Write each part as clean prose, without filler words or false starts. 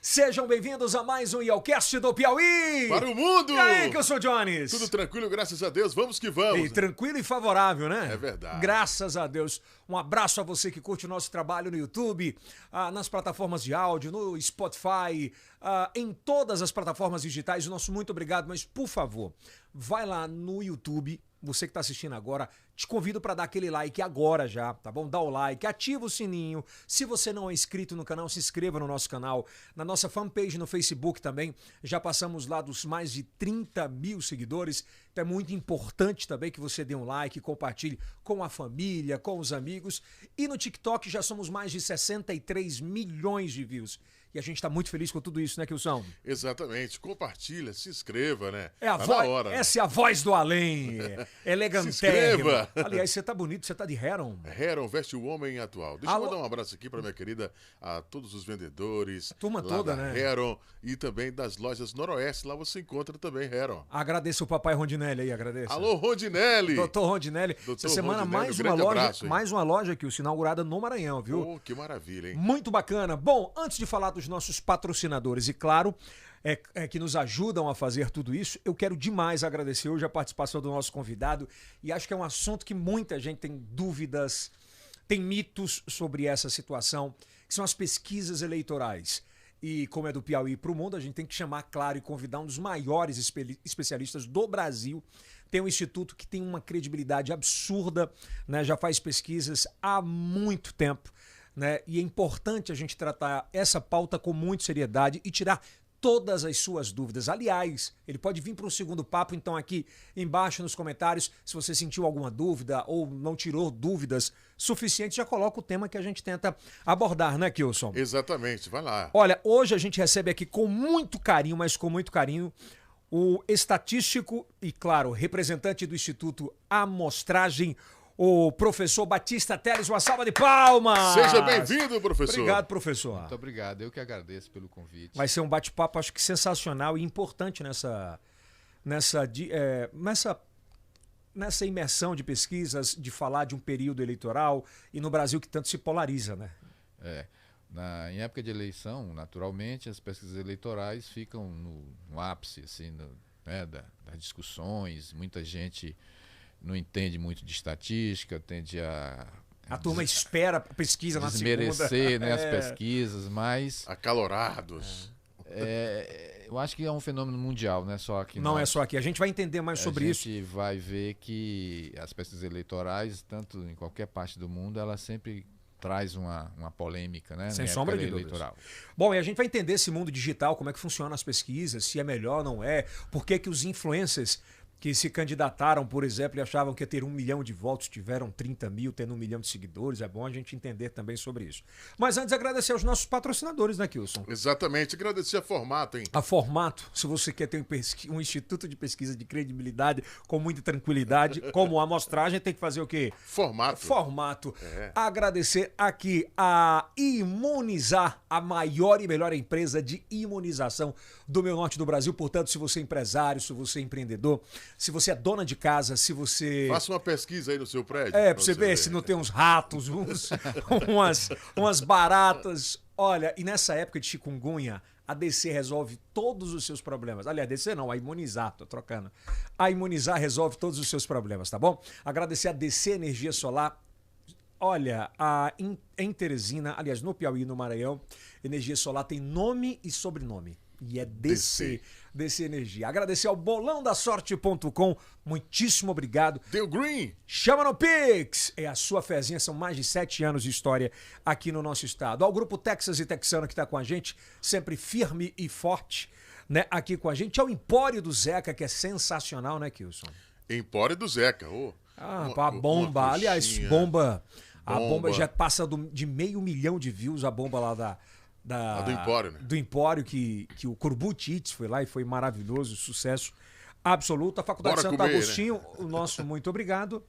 Sejam bem-vindos a mais um Yelcast do Piauí! Para o mundo! E aí, que eu sou o Jones? Tudo tranquilo, graças a Deus, vamos que vamos! E tranquilo e favorável, né? É verdade. Graças a Deus. Um abraço a você que curte o nosso trabalho no YouTube, nas plataformas de áudio, no Spotify, em todas as plataformas digitais. O nosso muito obrigado, mas por favor, vai lá no YouTube. Você que está assistindo agora, te convido para dar aquele like agora já, tá bom? Dá o like, ativa o sininho. Se você não é inscrito no canal, se inscreva no nosso canal. Na nossa fanpage no Facebook também, já passamos lá dos mais de 30 mil seguidores. Então é muito importante também que você dê um like, compartilhe com a família, com os amigos. E no TikTok já somos mais de 63 milhões de views. E a gente está muito feliz com tudo isso, né, Kilson? Exatamente. Compartilha, se inscreva, né? É a tá voz, na hora. essa é a voz do além. Elegantérrimo. Se inscreva. Aliás, você tá bonito, você tá de Heron. Heron veste o homem atual. Deixa eu mandar um abraço aqui para minha querida, a todos os vendedores. A turma lá toda, da né? Heron e também das lojas Noroeste. Lá você encontra também Heron. Agradeço o papai Rondinelli aí, agradeço. Alô, Rondinelli! Doutor Rondinelli. Essa semana Rondinelli, mais uma loja que se inaugurada no Maranhão, viu? Oh, que maravilha, hein? Muito bacana. Bom, antes de falar dos nossos patrocinadores e, claro, que nos ajudam a fazer tudo isso, eu quero demais agradecer hoje a participação do nosso convidado e acho que é um assunto que muita gente tem dúvidas, tem mitos sobre essa situação, que são as pesquisas eleitorais. E como é do Piauí para o mundo, a gente tem que chamar, claro, e convidar um dos maiores especialistas do Brasil. Tem um instituto que tem uma credibilidade absurda, né? Já faz pesquisas há muito tempo. Né? E é importante a gente tratar essa pauta com muita seriedade e tirar todas as suas dúvidas. Aliás, ele pode vir para um segundo papo, então aqui embaixo nos comentários, se você sentiu alguma dúvida ou não tirou dúvidas suficientes, já coloca o tema que a gente tenta abordar, né, Kilson? Exatamente, vai lá. Olha, hoje a gente recebe aqui com muito carinho, mas com muito carinho, o estatístico e, claro, representante do Instituto Amostragem, o professor Batista Teles. Uma salva de palmas! Seja bem-vindo, professor. Obrigado, professor. Muito obrigado, eu que agradeço pelo convite. Vai ser um bate-papo, acho que sensacional e importante nessa imersão de pesquisas, de falar de um período eleitoral e no Brasil que tanto se polariza, né? Em época de eleição, naturalmente, as pesquisas eleitorais ficam no ápice assim, das discussões, muita gente não entende muito de estatística, tende a turma espera a pesquisa na segunda. Desmerecer, né, as pesquisas, mas... Acalorados. Eu acho que é um fenômeno mundial, não é só aqui. Não é só aqui. A gente vai entender mais sobre isso. A gente vai ver que as pesquisas eleitorais, tanto em qualquer parte do mundo, elas sempre traz uma polêmica, né? Sem sombra de dúvidas. Bom, e a gente vai entender esse mundo digital, como é que funcionam as pesquisas, se é melhor, não é, por que os influencers que se candidataram, por exemplo, e achavam que ia ter 1 milhão de votos, tiveram 30 mil, tendo 1 milhão de seguidores. É bom a gente entender também sobre isso. Mas antes, agradecer aos nossos patrocinadores, né, Kilson? Exatamente. Agradecer a Formato, hein? A Formato, se você quer ter um instituto de pesquisa de credibilidade com muita tranquilidade, como a amostragem, tem que fazer o quê? Formato. Formato. Agradecer aqui a Imunizar, a maior e melhor empresa de imunização do meu norte do Brasil. Portanto, se você é empresário, se você é empreendedor, se você é dona de casa, se você... Faça uma pesquisa aí no seu prédio. Pra você ver se não tem uns ratos, umas baratas. Olha, e nessa época de chikungunya, a DC resolve todos os seus problemas. Aliás, a DC não, a Imunizar, tô trocando. A Imunizar resolve todos os seus problemas, tá bom? Agradecer a DC Energia Solar. Olha, em Teresina, aliás, no Piauí, no Maranhão, energia solar tem nome e sobrenome. E é DC Energia. Agradecer ao bolãodasorte.com. Muitíssimo obrigado. Deu green. Chama no Pix. É a sua fezinha. São mais de 7 anos de história aqui no nosso estado. Ao Grupo Texas e Texano que está com a gente, sempre firme e forte, né? Aqui com a gente. Ao Empório do Zeca, que é sensacional, né, Kilson? Empório do Zeca. A bomba. Aliás, bomba. A bomba já passa de 500 mil de views, a bomba lá do Empório, né? Do Empório, que o Corbucci foi lá e foi maravilhoso, sucesso absoluto. A Faculdade Bora Santo comer, Agostinho, né? O nosso muito obrigado.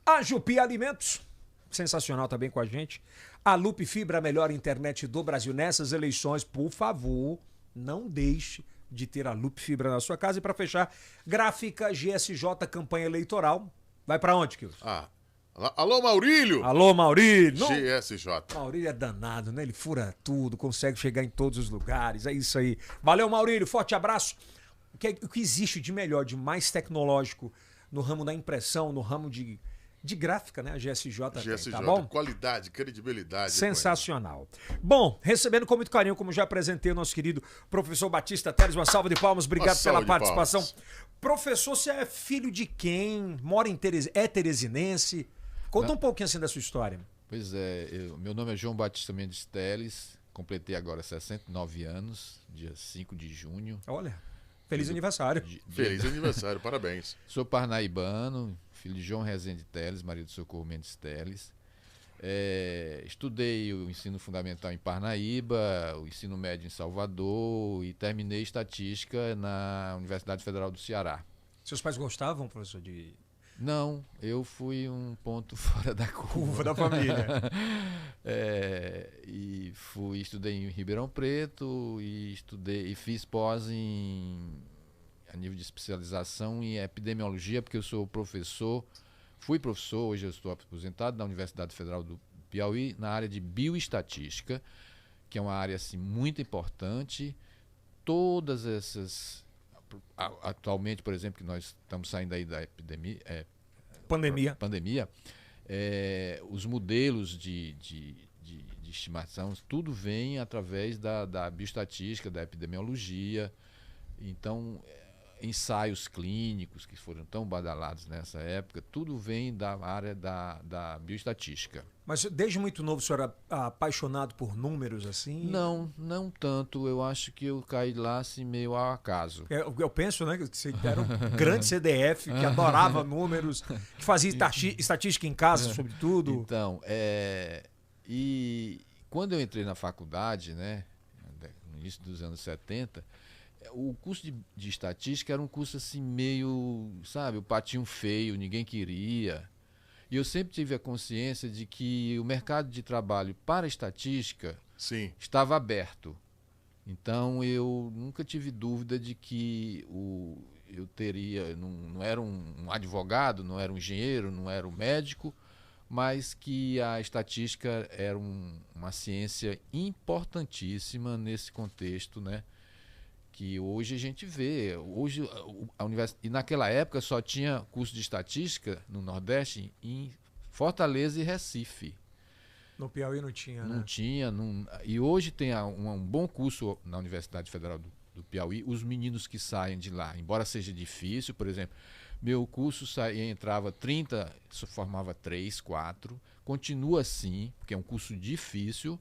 A Jupi Alimentos, sensacional também com a gente. A Lupe Fibra, a melhor internet do Brasil nessas eleições. Por favor, não deixe de ter a Lupe Fibra na sua casa. E para fechar, Gráfica GSJ, campanha eleitoral. Vai para onde, Kilson? Alô, Maurílio! Alô, Maurílio! GSJ. Maurílio é danado, né? Ele fura tudo, consegue chegar em todos os lugares. É isso aí. Valeu, Maurílio. Forte abraço. O que existe de melhor, de mais tecnológico no ramo da impressão, no ramo de gráfica, né? A GSJ tem, tá bom? Qualidade, credibilidade. Sensacional. Bom, recebendo com muito carinho, como já apresentei, o nosso querido professor Batista Teles. Uma salva de palmas. Obrigado pela participação. Professor, você é filho de quem? Mora em Teresinense? Conta um pouquinho assim da sua história. Pois é, meu nome é João Batista Mendes Teles, completei agora 69 anos, dia 5 de junho. Olha, feliz aniversário. Feliz aniversário, parabéns. Sou parnaibano, filho de João Rezende Teles, marido de Socorro Mendes Teles. Estudei o ensino fundamental em Parnaíba, o ensino médio em Salvador e terminei estatística na Universidade Federal do Ceará. Seus pais gostavam, professor, de... Não, eu fui um ponto fora da curva da família. Estudei em Ribeirão Preto e fiz pós a nível de especialização em epidemiologia, porque eu sou professor, fui professor, hoje eu estou aposentado na Universidade Federal do Piauí, na área de bioestatística, que é uma área assim, muito importante. Todas essas... Atualmente, por exemplo, que nós estamos saindo aí da pandemia, os modelos de estimação, tudo vem através da bioestatística, da epidemiologia. Então, ensaios clínicos que foram tão badalados nessa época, tudo vem da área da bioestatística. Mas desde muito novo o senhor era apaixonado por números assim? Não tanto. Eu acho que eu caí lá assim meio ao acaso. Eu penso, né, que você era um grande CDF, que adorava números, que fazia estatística em casa, sobretudo. Então, e quando eu entrei na faculdade, né, no início dos anos 70, o curso de estatística era um curso assim meio, sabe, o patinho feio, ninguém queria. E eu sempre tive a consciência de que o mercado de trabalho para estatística estava aberto. Então eu nunca tive dúvida de que eu teria, não era um advogado, não era um engenheiro, não era um médico, mas que a estatística era uma ciência importantíssima nesse contexto, né? Que hoje a gente vê. Hoje a universidade, e naquela época só tinha curso de estatística no Nordeste em Fortaleza e Recife. No Piauí não tinha, né? Não tinha. E hoje tem um bom curso na Universidade Federal do Piauí. Os meninos que saem de lá, embora seja difícil, por exemplo, meu curso entrava 30, formava 3, 4. Continua assim, porque é um curso difícil,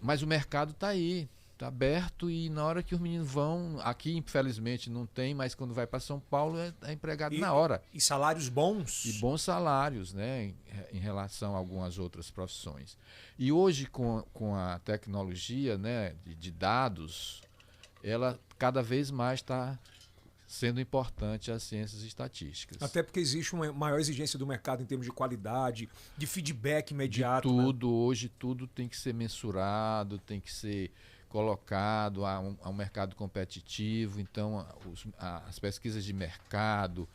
mas o mercado está aí. Está aberto e na hora que os meninos vão... Aqui, infelizmente, não tem, mas quando vai para São Paulo é empregado na hora. E salários bons. E bons salários, né, em relação a algumas outras profissões. E hoje, com a tecnologia, né, de dados, ela cada vez mais está sendo importante as ciências estatísticas. Até porque existe uma maior exigência do mercado em termos de qualidade, de feedback imediato. Tudo, né? Hoje tudo tem que ser mensurado, tem que ser colocado a um mercado competitivo. Então as pesquisas de mercado,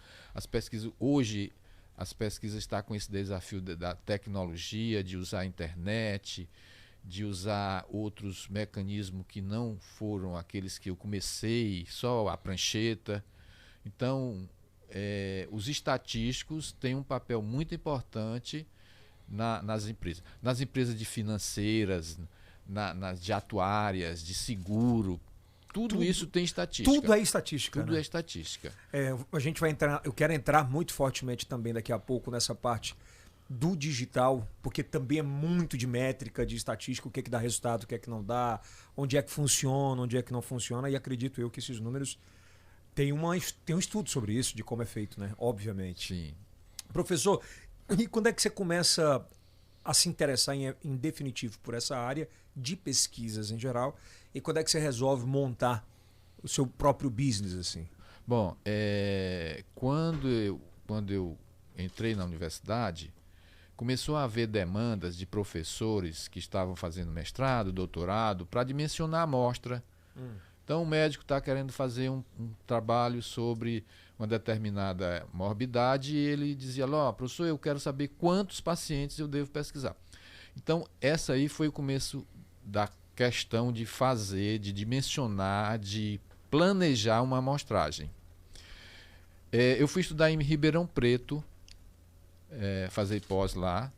hoje as pesquisas estão com esse desafio da tecnologia, de usar a internet, de usar outros mecanismos que não foram aqueles que eu comecei, só a prancheta. Então os estatísticos têm um papel muito importante nas empresas de financeiras, de atuárias, de seguro, tudo isso tem estatística. Tudo é estatística. Tudo né? é estatística. A gente vai entrar, eu quero entrar muito fortemente também daqui a pouco nessa parte do digital, porque também é muito de métrica, de estatística, o que é que dá resultado, o que é que não dá, onde é que funciona, onde é que não funciona, e acredito eu que esses números tem um estudo sobre isso, de como é feito, né? Obviamente. Sim. Professor, e quando é que você começa a se interessar em definitivo por essa área de pesquisas em geral, e quando é que você resolve montar o seu próprio business assim? Bom, quando eu entrei na universidade, começou a haver demandas de professores que estavam fazendo mestrado, doutorado, para dimensionar a amostra Então o médico está querendo fazer um trabalho sobre uma determinada morbidade e ele dizia, professor, eu quero saber quantos pacientes eu devo pesquisar. Então essa aí foi o começo da questão de fazer, de dimensionar, de planejar uma amostragem. Eu fui estudar em Ribeirão Preto, fazer pós lá,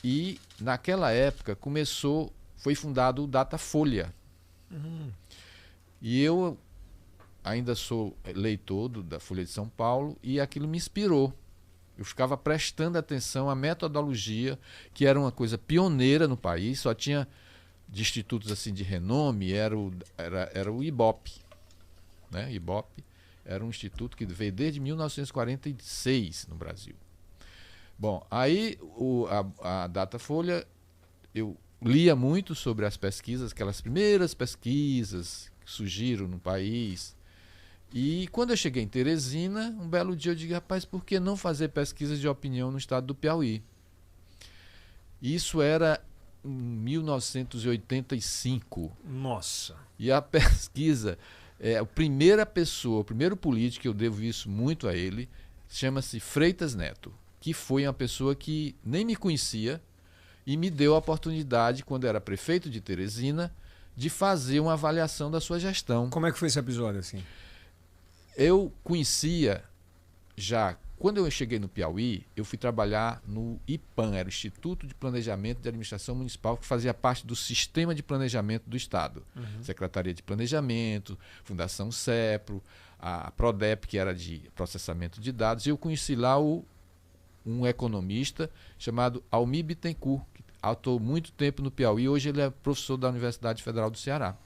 e naquela época foi fundado o Datafolha. E eu ainda sou leitor da Folha de São Paulo e aquilo me inspirou. Eu ficava prestando atenção à metodologia, que era uma coisa pioneira no país, só tinha de institutos assim de renome, era o IBOP. Né? IBOP era um instituto que veio desde 1946 no Brasil. Bom, aí a Datafolha, eu lia muito sobre as pesquisas, aquelas primeiras pesquisas que surgiram no país. E quando eu cheguei em Teresina, um belo dia eu digo, rapaz, por que não fazer pesquisas de opinião no estado do Piauí? Isso era em 1985. Nossa! E a pesquisa, a primeira pessoa, o primeiro político, eu devo isso muito a ele, chama-se Freitas Neto, que foi uma pessoa que nem me conhecia e me deu a oportunidade, quando era prefeito de Teresina, de fazer uma avaliação da sua gestão. Como é que foi esse episódio assim? Eu conhecia já, quando eu cheguei no Piauí, eu fui trabalhar no IPAM, era o Instituto de Planejamento de Administração Municipal, que fazia parte do Sistema de Planejamento do Estado. Secretaria de Planejamento, Fundação CEPRO, a PRODEP, que era de processamento de dados, e eu conheci lá um economista chamado Almir Bittencourt, que atuou muito tempo no Piauí, hoje ele é professor da Universidade Federal do Ceará.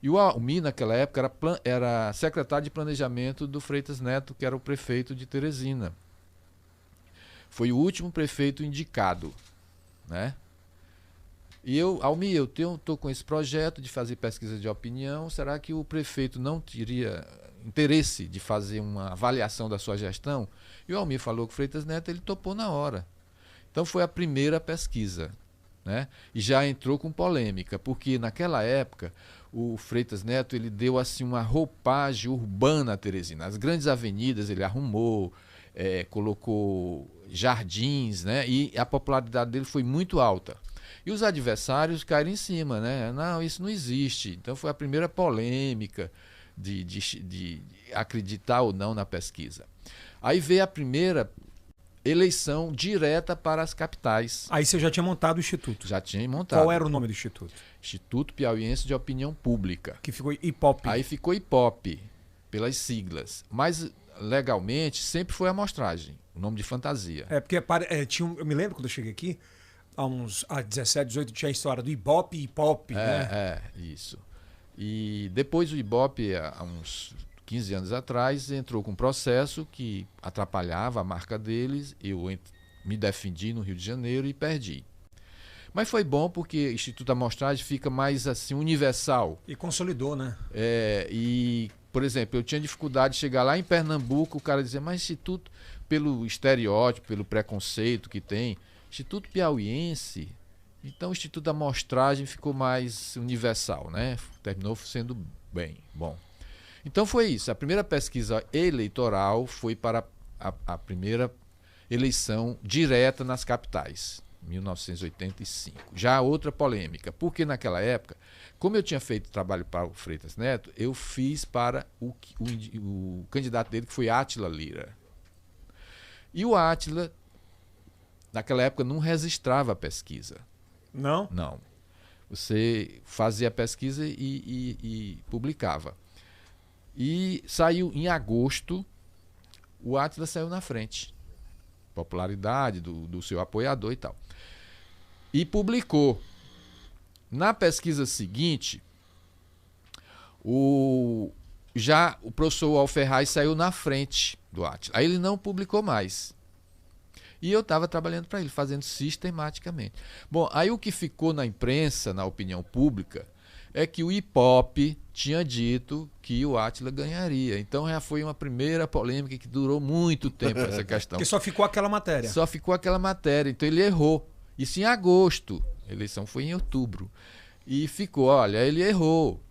E o Almir, naquela época, era secretário de planejamento do Freitas Neto, que era o prefeito de Teresina. Foi o último prefeito indicado, né? E Almir, eu estou com esse projeto de fazer pesquisa de opinião, será que o prefeito não teria interesse de fazer uma avaliação da sua gestão? E o Almir falou que o Freitas Neto, ele topou na hora. Então foi a primeira pesquisa, né? E já entrou com polêmica, porque naquela época o Freitas Neto ele deu assim uma roupagem urbana a Teresina. As grandes avenidas ele arrumou, colocou jardins, né? E a popularidade dele foi muito alta. E os adversários caíram em cima, né? Não, isso não existe. Então foi a primeira polêmica de acreditar ou não na pesquisa. Aí veio a primeira eleição direta para as capitais. Aí você já tinha montado o instituto? Já tinha montado. Qual era o nome do instituto? Instituto Piauiense de Opinião Pública. Que ficou IPOP. Aí ficou IPOP, pelas siglas. Mas, legalmente, sempre foi amostragem, o nome de fantasia. Porque eu me lembro quando eu cheguei aqui, há 17, 18, tinha a história do IBOP e IPOP, né? Isso. E depois o IBOP, há uns 15 anos atrás, entrou com um processo que atrapalhava a marca deles. Eu me defendi no Rio de Janeiro e perdi. Mas foi bom porque o Instituto da Amostragem fica mais assim universal. E consolidou, né? E, por exemplo, eu tinha dificuldade de chegar lá em Pernambuco, o cara dizer, mas Instituto, pelo estereótipo, pelo preconceito que tem, Instituto Piauiense, então o Instituto da Amostragem ficou mais universal, né? Terminou sendo bom. Então foi isso. A primeira pesquisa eleitoral foi para a primeira eleição direta nas capitais, 1985. Já outra polêmica, porque naquela época, como eu tinha feito trabalho para o Freitas Neto, eu fiz para o candidato dele, que foi Átila Lira. E o Átila, naquela época, não registrava a pesquisa. Não? Não. Você fazia a pesquisa e publicava. E saiu em agosto, o Átila saiu na frente. Popularidade do seu apoiador e tal. E publicou. Na pesquisa seguinte, o professor Alferraz saiu na frente do Átila. Aí ele não publicou mais. E eu estava trabalhando para ele, fazendo sistematicamente. Bom, aí o que ficou na imprensa, na opinião pública, é que o IPOP tinha dito que o Átila ganharia. Então já foi uma primeira polêmica que durou muito tempo essa questão. Porque só ficou aquela matéria. Só ficou aquela matéria. Então ele errou. Isso em agosto. A eleição foi em outubro. E ficou, olha, ele errou.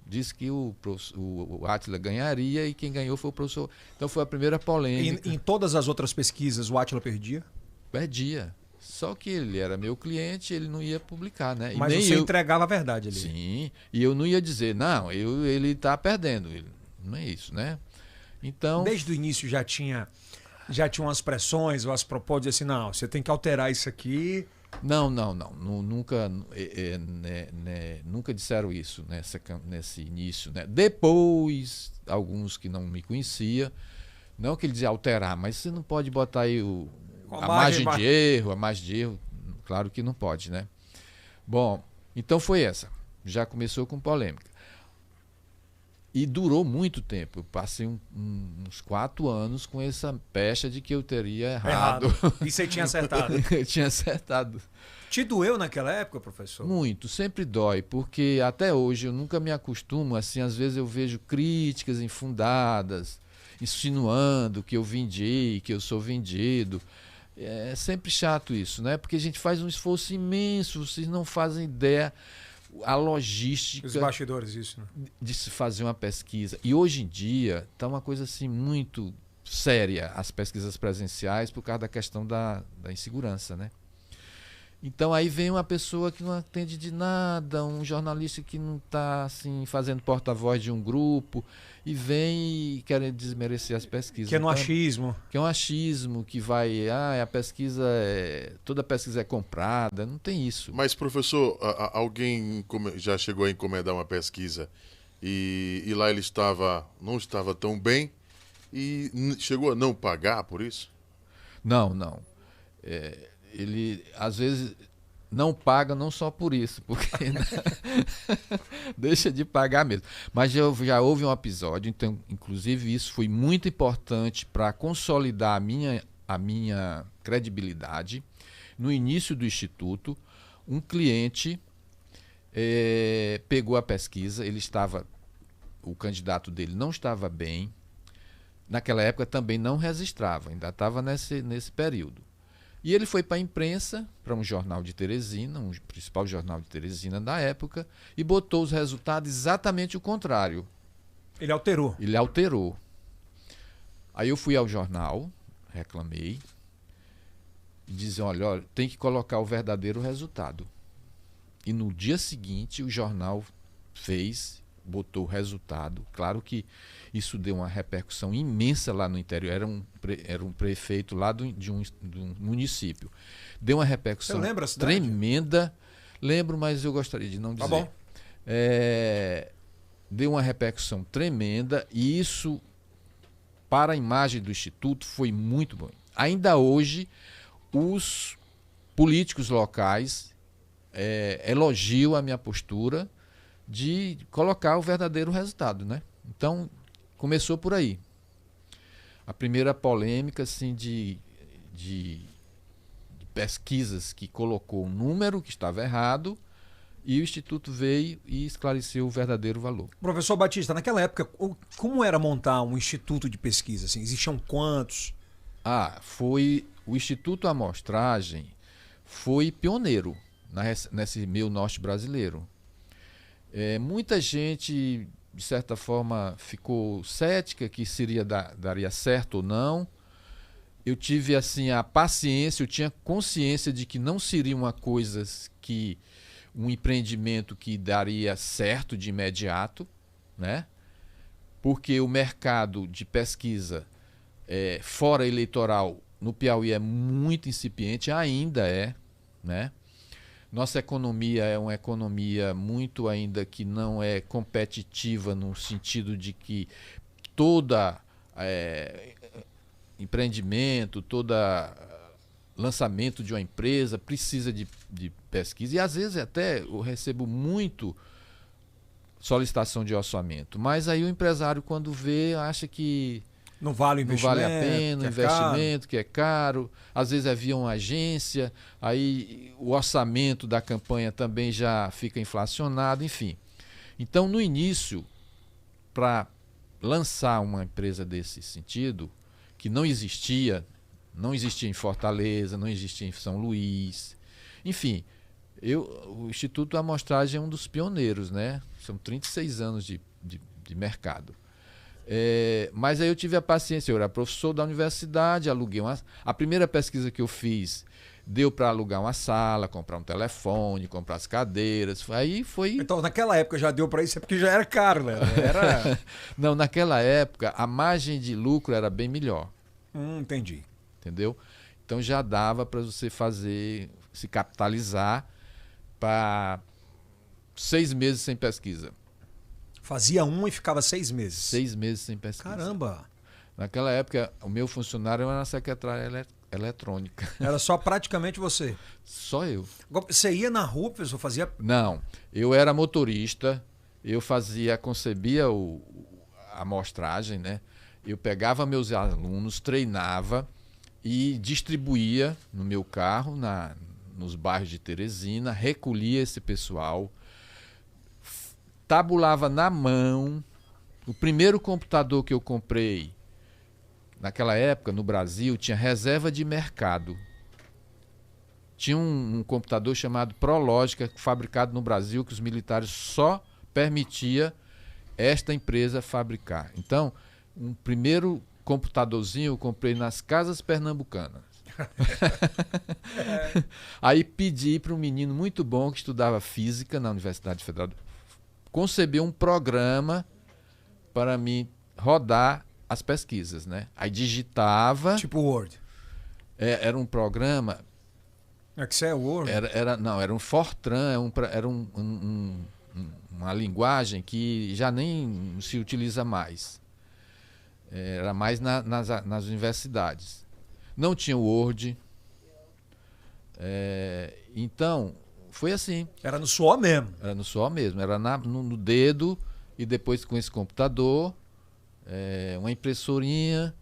disse que o Átila ganharia e quem ganhou foi o professor. Então foi a primeira polêmica. Em todas as outras pesquisas, o Átila perdia? Perdia. Só que ele era meu cliente, ele não ia publicar, né? Mas nem você eu... entregava a verdade ali. Sim, e eu não ia dizer, não, ele está perdendo. Não é isso, né? Então... Desde o início já tinha umas pressões ou as propostas assim, não, você tem que alterar isso aqui. Não. Nunca, nunca disseram isso nesse início, né? Depois, alguns que não me conheciam, não que ele dizia alterar, mas você não pode botar aí a margem de erro, claro que não pode, né? Bom, então foi essa. Já começou com polêmica. E durou muito tempo. Eu passei uns 4 anos com essa pecha de que eu teria errado. E você tinha acertado? Eu tinha acertado. Te doeu naquela época, professor? Muito, sempre dói, porque até hoje eu nunca me acostumo, assim, às vezes eu vejo críticas infundadas, insinuando que eu vendi, que eu sou vendido. É sempre chato isso, né? Porque a gente faz um esforço imenso, vocês não fazem ideia a logística... Os bastidores, isso, né? De se fazer uma pesquisa. E hoje em dia está uma coisa assim muito séria, as pesquisas presenciais, por causa da questão da insegurança, né? Então aí vem uma pessoa que não atende de nada, um jornalista que não está assim, fazendo porta-voz de um grupo, e vem e quer desmerecer as pesquisas. Que é no achismo. Que é um achismo, que vai... a pesquisa toda pesquisa é comprada, não tem isso. Mas, professor, alguém já chegou a encomendar uma pesquisa e lá ele não estava tão bem e chegou a não pagar por isso? Não. Ele, às vezes, não paga não só por isso, porque deixa de pagar mesmo. Mas já houve um episódio, então, inclusive isso foi muito importante para consolidar a minha credibilidade. No início do Instituto, um cliente pegou a pesquisa, o candidato dele não estava bem, naquela época também não registrava, ainda estava nesse período. E ele foi para a imprensa, para um jornal de Teresina, um principal jornal de Teresina da época, e botou os resultados exatamente o contrário. Ele alterou. Ele alterou. Aí eu fui ao jornal, reclamei, e disse, olha, tem que colocar o verdadeiro resultado. E no dia seguinte o jornal botou o resultado. Claro que isso deu uma repercussão imensa lá no interior. Era um prefeito lá de um município. Deu uma repercussão tremenda. Lembro, mas eu gostaria de não dizer. Tá bom. Deu uma repercussão tremenda e isso, para a imagem do Instituto, foi muito bom. Ainda hoje, os políticos locais elogiam a minha postura de colocar o verdadeiro resultado, né? Então, começou por aí. A primeira polêmica, assim, de pesquisas que colocou um número que estava errado e o Instituto veio e esclareceu o verdadeiro valor. Professor Batista, naquela época, como era montar um instituto de pesquisa? Assim, existiam quantos? O Instituto Amostragem foi pioneiro nesse meio norte brasileiro. Muita gente, de certa forma, ficou cética que daria certo ou não. Eu tive assim a paciência, eu tinha consciência de que não seria um empreendimento que daria certo de imediato, né? Porque o mercado de pesquisa fora eleitoral no Piauí é muito incipiente, ainda né? Nossa economia é uma economia muito ainda que não é competitiva no sentido de que toda empreendimento, todo lançamento de uma empresa precisa de pesquisa. E às vezes até eu recebo muito solicitação de orçamento. Mas aí o empresário, quando vê, acha que não vale o investimento, não vale a pena, o investimento que é caro. Às vezes é via uma agência, aí o orçamento da campanha também já fica inflacionado, enfim. Então, no início, para lançar uma empresa desse sentido, que não existia em Fortaleza, não existia em São Luís, enfim, o Instituto Amostragem é um dos pioneiros, né? são 36 anos de mercado. Mas aí eu tive a paciência, eu era professor da universidade, aluguei a primeira pesquisa que eu fiz deu para alugar uma sala, comprar um telefone, comprar as cadeiras, aí foi... Então, naquela época já deu para isso, é porque já era caro, né? Era... Não, naquela época a margem de lucro era bem melhor. Entendi. Entendeu? Então já dava para você se capitalizar para 6 meses sem pesquisa. Fazia e ficava 6 meses. 6 meses sem pesquisa. Caramba! Naquela época, o meu funcionário era uma secretária eletrônica. Era só praticamente você? Só eu. Você ia na rua, professor, fazia... Não, eu era motorista, eu concebia a amostragem, né? Eu pegava meus alunos, treinava e distribuía no meu carro, nos bairros de Teresina, recolhia esse pessoal, tabulava na mão. O primeiro computador que eu comprei, naquela época, no Brasil, tinha reserva de mercado. Tinha um computador chamado Prológica, fabricado no Brasil, que os militares só permitia esta empresa fabricar. Então, um primeiro computadorzinho eu comprei nas casas pernambucanas. Aí pedi para um menino muito bom que estudava física na Universidade Federal, conceber um programa para mim rodar as pesquisas, né? Aí digitava... Tipo Word. Era um programa... Excel, Word? Era um Fortran, era uma linguagem que já nem se utiliza mais. Era mais nas universidades. Não tinha Word. Então, foi assim. Era no suor mesmo? Era no suor mesmo. Era no dedo e depois com esse computador, uma impressorinha,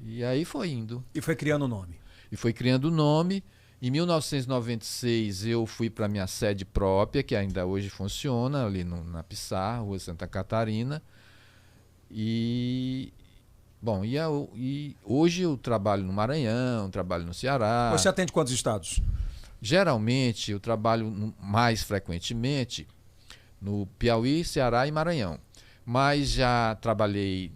e aí foi indo. E foi criando o nome? E foi criando o nome. Em 1996 eu fui para minha sede própria, que ainda hoje funciona, ali na Pissarra, Rua Santa Catarina. E hoje eu trabalho no Maranhão, trabalho no Ceará. Você atende quantos estados? Geralmente eu trabalho mais frequentemente no Piauí, Ceará e Maranhão. Mas já trabalhei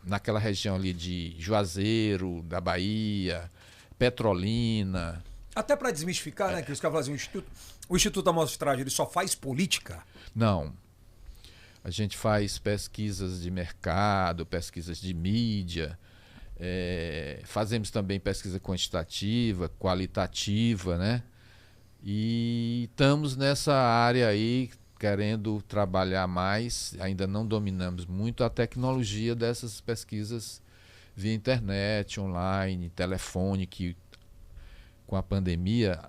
naquela região ali de Juazeiro, da Bahia, Petrolina. Até para desmistificar, né, que os caras fazem o Instituto da Amostragem, ele só faz política? Não. A gente faz pesquisas de mercado, pesquisas de mídia, fazemos também pesquisa quantitativa, qualitativa, né? E estamos nessa área aí querendo trabalhar mais, ainda não dominamos muito a tecnologia dessas pesquisas via internet, online, telefone, que com a pandemia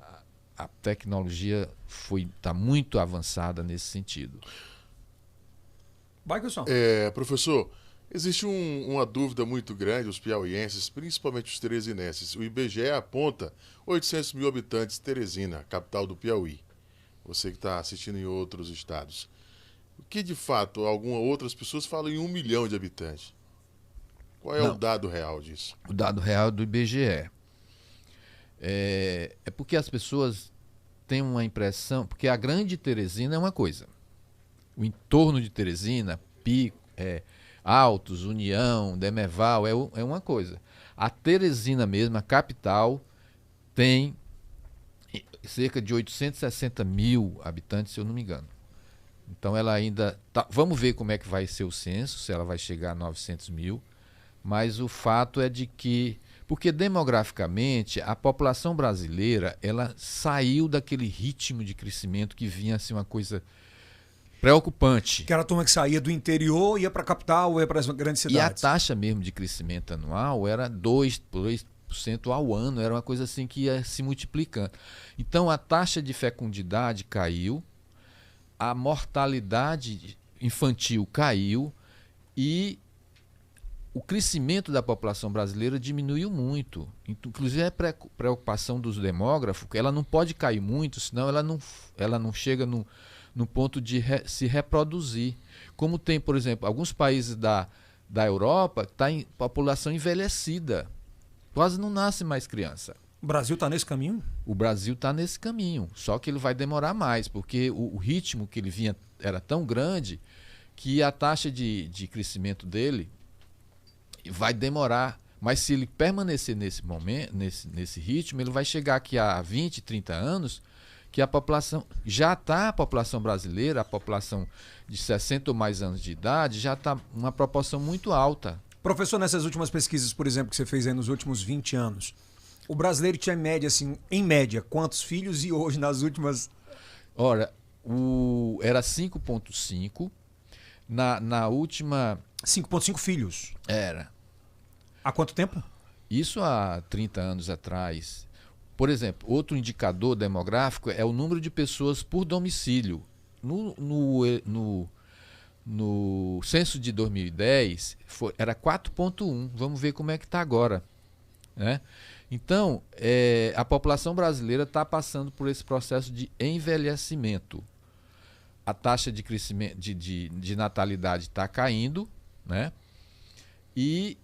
a tecnologia está muito avançada nesse sentido. Vai, Wilson. Professor, existe uma dúvida muito grande, os piauienses, principalmente os teresinenses. O IBGE aponta 800 mil habitantes Teresina, capital do Piauí. Você que está assistindo em outros estados. O que, de fato, outras pessoas falam em 1 milhão de habitantes? Qual é o dado real disso? O dado real é do IBGE. É porque as pessoas têm uma impressão... Porque a grande Teresina é uma coisa. O entorno de Teresina, Pico, Altos, União, Demerval, é uma coisa. A Teresina mesmo, a capital, tem cerca de 860 mil habitantes, se eu não me engano. Então ela ainda... Vamos ver como é que vai ser o censo, se ela vai chegar a 900 mil. Mas o fato é de que... Porque demograficamente a população brasileira ela saiu daquele ritmo de crescimento que vinha assim uma coisa preocupante. Que era a turma que saía do interior, ia para a capital, ia para as grandes cidades. E a taxa mesmo de crescimento anual era 2% ao ano, era uma coisa assim que ia se multiplicando. Então a taxa de fecundidade caiu, a mortalidade infantil caiu e o crescimento da população brasileira diminuiu muito. Inclusive a preocupação dos demógrafos, ela não pode cair muito, senão ela não chega no ponto de se reproduzir. Como tem, por exemplo, alguns países da Europa que está em população envelhecida. Quase não nasce mais criança. O Brasil está nesse caminho? O Brasil está nesse caminho, só que ele vai demorar mais, porque o ritmo que ele vinha era tão grande que a taxa de crescimento dele vai demorar. Mas se ele permanecer nesse momento, nesse ritmo, ele vai chegar aqui a 20, 30 anos, que a população a população brasileira, a população de 60 ou mais anos de idade, já está uma proporção muito alta. Professor, nessas últimas pesquisas, por exemplo, que você fez aí nos últimos 20 anos, o brasileiro tinha em média, quantos filhos e hoje nas últimas... Ora, era 5,5. Na última... 5,5 filhos. Era. Há quanto tempo? Isso há 30 anos atrás. Por exemplo, outro indicador demográfico é o número de pessoas por domicílio. No censo de 2010 era 4,1. Vamos ver como é que está agora, né? Então, a população brasileira está passando por esse processo de envelhecimento. A taxa de crescimento de natalidade está caindo, né? E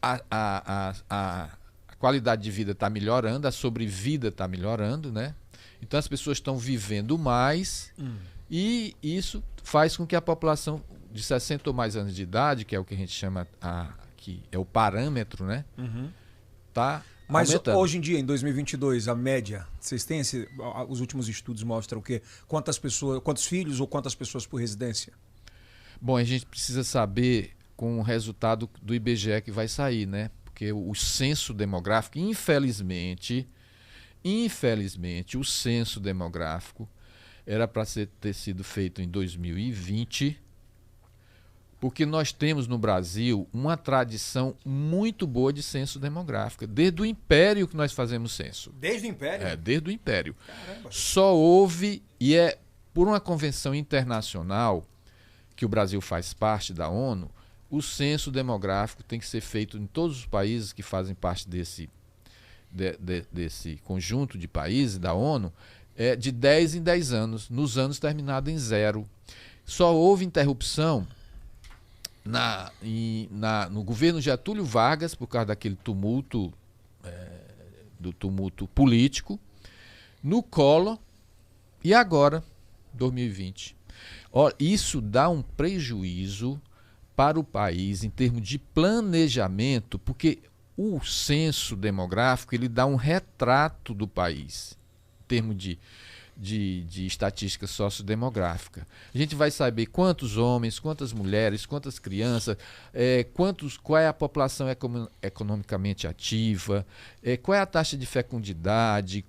a qualidade de vida está melhorando, a sobrevida está melhorando, né? Então as pessoas estão vivendo mais e isso faz com que a população de 60 ou mais anos de idade, que é o que a gente chama, que é o parâmetro, né? Tá Mas aumentando. hoje em dia, em 2022, a média, vocês têm os últimos estudos mostram o quê? Quantos filhos ou quantas pessoas por residência? Bom, a gente precisa saber com o resultado do IBGE que vai sair, né? Porque o censo demográfico, infelizmente, o censo demográfico era para ter sido feito em 2020, porque nós temos no Brasil uma tradição muito boa de censo demográfico, desde o Império que nós fazemos censo. Desde o Império? Desde o Império. Caramba. Só houve, e é por uma convenção internacional, que o Brasil faz parte da ONU, o censo demográfico tem que ser feito em todos os países que fazem parte desse conjunto de países da ONU, de 10 em 10 anos, nos anos terminados em 0. Só houve interrupção no governo Getúlio Vargas, por causa daquele tumulto, do tumulto político, no Collor e agora, 2020. Isso dá um prejuízo para o país em termos de planejamento, porque o censo demográfico ele dá um retrato do país, em termos de estatística sociodemográfica. A gente vai saber quantos homens, quantas mulheres, quantas crianças, qual é a população economicamente ativa, qual é a taxa de fecundidade.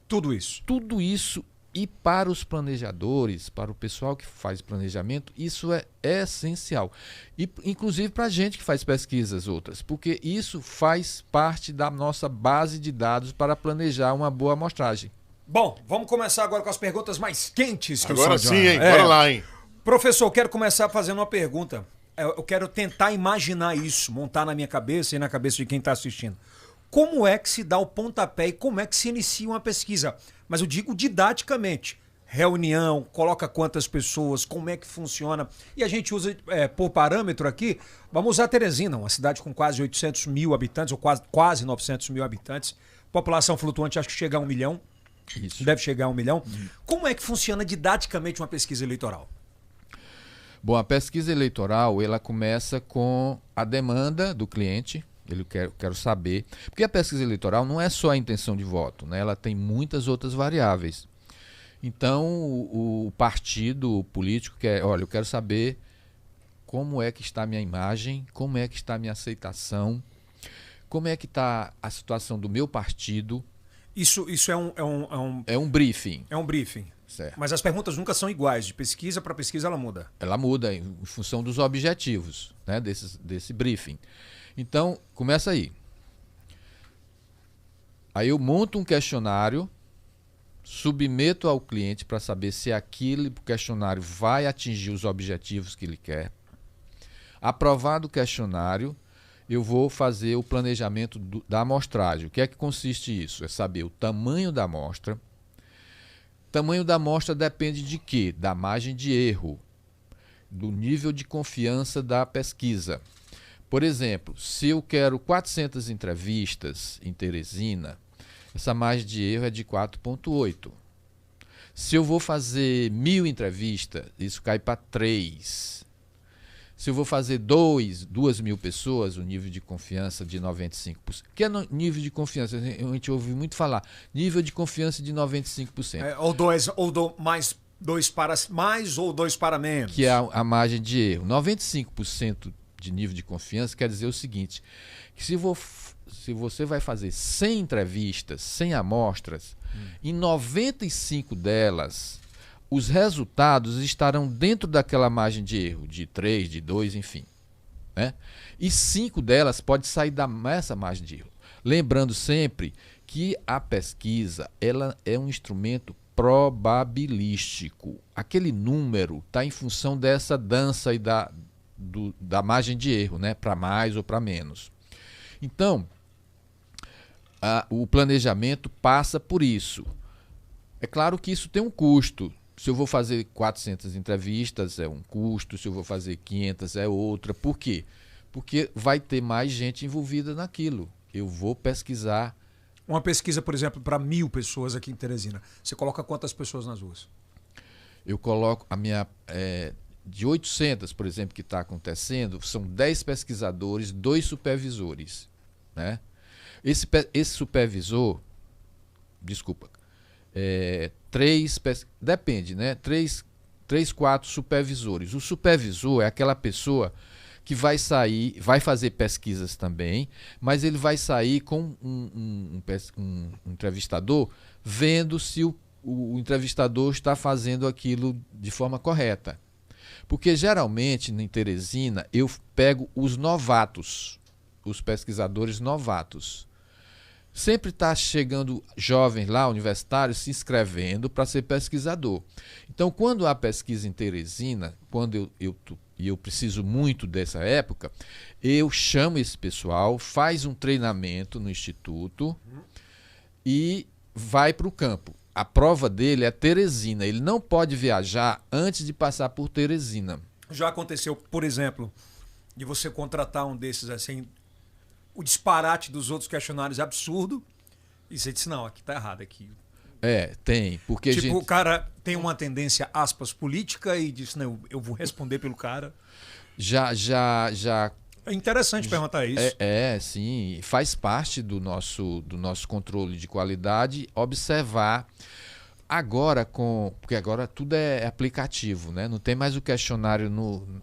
Tudo isso. Tudo isso. E para os planejadores, para o pessoal que faz planejamento, isso é essencial. E, inclusive para a gente que faz pesquisas outras, porque isso faz parte da nossa base de dados para planejar uma boa amostragem. Bom, vamos começar agora com as perguntas mais quentes que agora o sim, hein? Bora lá, hein? Professor, eu quero começar fazendo uma pergunta. Eu quero tentar imaginar isso, montar na minha cabeça e na cabeça de quem está assistindo. Como é que se dá o pontapé e como é que se inicia uma pesquisa? Mas eu digo didaticamente. Reunião, coloca quantas pessoas, como é que funciona. E a gente usa, por parâmetro aqui, vamos usar Teresina, uma cidade com quase 800 mil habitantes, ou quase 900 mil habitantes. População flutuante, acho que chega a 1 milhão. Isso. Deve chegar a 1 milhão. Como é que funciona didaticamente uma pesquisa eleitoral? Bom, a pesquisa eleitoral, ela começa com a demanda do cliente. Quero saber. Porque a pesquisa eleitoral não é só a intenção de voto, né? Ela tem muitas outras variáveis. Então, o partido político quer, olha, eu quero saber como é que está a minha imagem, como é que está a minha aceitação, como é que está a situação do meu partido. Isso é um briefing. É um briefing. Certo. Mas as perguntas nunca são iguais. De pesquisa para pesquisa ela muda. Ela muda em função dos objetivos, né, desse briefing. Então, começa aí. Aí eu monto um questionário, submeto ao cliente para saber se aquele questionário vai atingir os objetivos que ele quer. Aprovado o questionário, eu vou fazer o planejamento da amostragem. O que é que consiste isso? É saber o tamanho da amostra. O tamanho da amostra depende de quê? Da margem de erro, do nível de confiança da pesquisa. Por exemplo, se eu quero 400 entrevistas em Teresina, essa margem de erro é de 4,8. Se eu vou fazer 1.000 entrevistas, isso cai para 3. Se eu vou fazer 2.000 pessoas, o nível de confiança de 95%. O que é nível de confiança? A gente ouve muito falar. Nível de confiança de 95%. Mais dois para mais ou dois para menos. Que é a margem de erro. 95% de nível de confiança quer dizer o seguinte, que se você vai fazer 100 entrevistas, 100 amostras, em 95 delas, os resultados estarão dentro daquela margem de erro, de 3, de 2, enfim. Né? E 5 delas pode sair dessa margem de erro. Lembrando sempre que a pesquisa ela é um instrumento probabilístico. Aquele número está em função dessa dança e da margem de erro, né? Para mais ou para menos. Então, o planejamento passa por isso. É claro que isso tem um custo. Se eu vou fazer 400 entrevistas, é um custo. Se eu vou fazer 500, é outra. Por quê? Porque vai ter mais gente envolvida naquilo. Eu vou pesquisar. Uma pesquisa, por exemplo, para 1.000 pessoas aqui em Teresina. Você coloca quantas pessoas nas ruas? Eu coloco a minha... de 800, por exemplo, que está acontecendo, são 10 pesquisadores, 2 supervisores. Né? Esse supervisor, desculpa, depende, né? 3, 4 supervisores. O supervisor é aquela pessoa que vai sair, vai fazer pesquisas também, mas ele vai sair com um entrevistador, vendo se o entrevistador está fazendo aquilo de forma correta. Porque geralmente, em Teresina, eu pego os novatos, os pesquisadores novatos. Sempre está chegando jovens lá, universitários, se inscrevendo para ser pesquisador. Então, quando há pesquisa em Teresina, quando eu preciso muito dessa época, eu chamo esse pessoal, faz um treinamento no instituto e vai para o campo. A prova dele é Teresina. Ele não pode viajar antes de passar por Teresina. Já aconteceu, por exemplo, de você contratar um desses assim, o disparate dos outros questionários é absurdo, e você disse, não, aqui tá errado. Aqui. Tem. Porque tipo, o cara tem uma tendência, aspas, política e diz, não, eu vou responder pelo cara. Já É interessante perguntar isso. Sim. Faz parte do nosso controle de qualidade observar. Agora, porque agora tudo é aplicativo, né? Não tem mais o questionário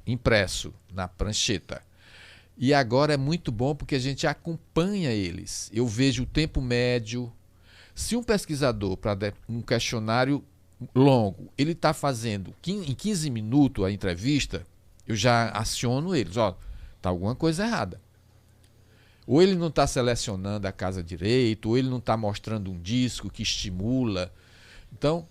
impresso, na prancheta. E agora é muito bom porque a gente acompanha eles. Eu vejo o tempo médio. Se um pesquisador, para um questionário longo, ele está fazendo em 15 minutos a entrevista, eu já aciono eles. Está alguma coisa errada. Ou ele não está selecionando a casa direito, ou ele não está mostrando um disco que estimula. Então,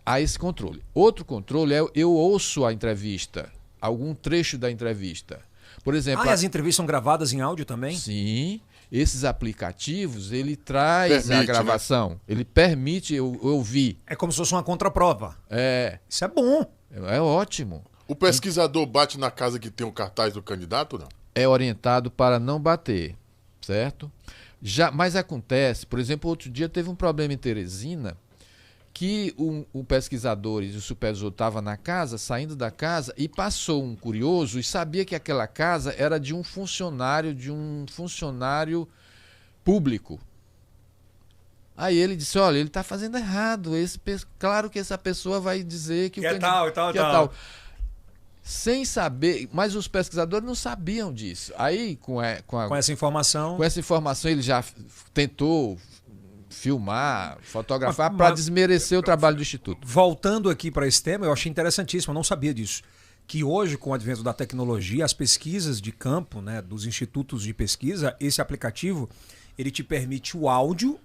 há esse controle. Outro controle é eu ouço a entrevista, algum trecho da entrevista. Por exemplo, as entrevistas são gravadas em áudio também? Sim. Esses aplicativos, ele traz a gravação. Né? Ele permite eu ouvir. É como se fosse uma contraprova. Isso é bom. É ótimo. O pesquisador bate na casa que tem o cartaz do candidato ou não? É orientado para não bater, certo? Mas acontece, por exemplo, outro dia teve um problema em Teresina, que o pesquisador e o supervisor estavam na casa, saindo da casa, e passou um curioso e sabia que aquela casa era de um funcionário público. Aí ele disse, olha, ele está fazendo errado. Claro que essa pessoa vai dizer que é tal. Sem saber, mas os pesquisadores não sabiam disso. Aí, com essa informação, ele já tentou filmar, fotografar para desmerecer o trabalho do Instituto. Voltando aqui para esse tema, eu achei interessantíssimo, eu não sabia disso. Que hoje, com o advento da tecnologia, as pesquisas de campo, né, dos institutos de pesquisa, esse aplicativo, ele te permite o áudio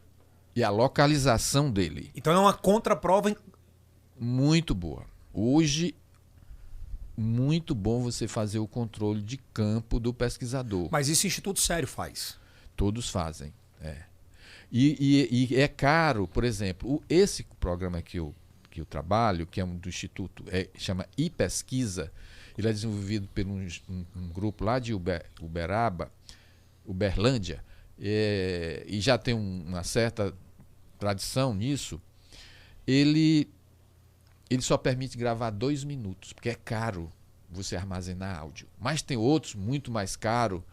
e a localização dele. Então é uma contraprova muito boa. Hoje, muito bom você fazer o controle de campo do pesquisador. Mas isso instituto sério faz? Todos fazem, E é caro, por exemplo, esse programa que eu trabalho, que é um do Instituto, chama iPesquisa, ele é desenvolvido por um grupo lá de Uberlândia, e já tem uma certa tradição nisso. Ele ele só permite gravar 2 minutos, porque é caro você armazenar áudio. Mas tem outros, muito mais caro,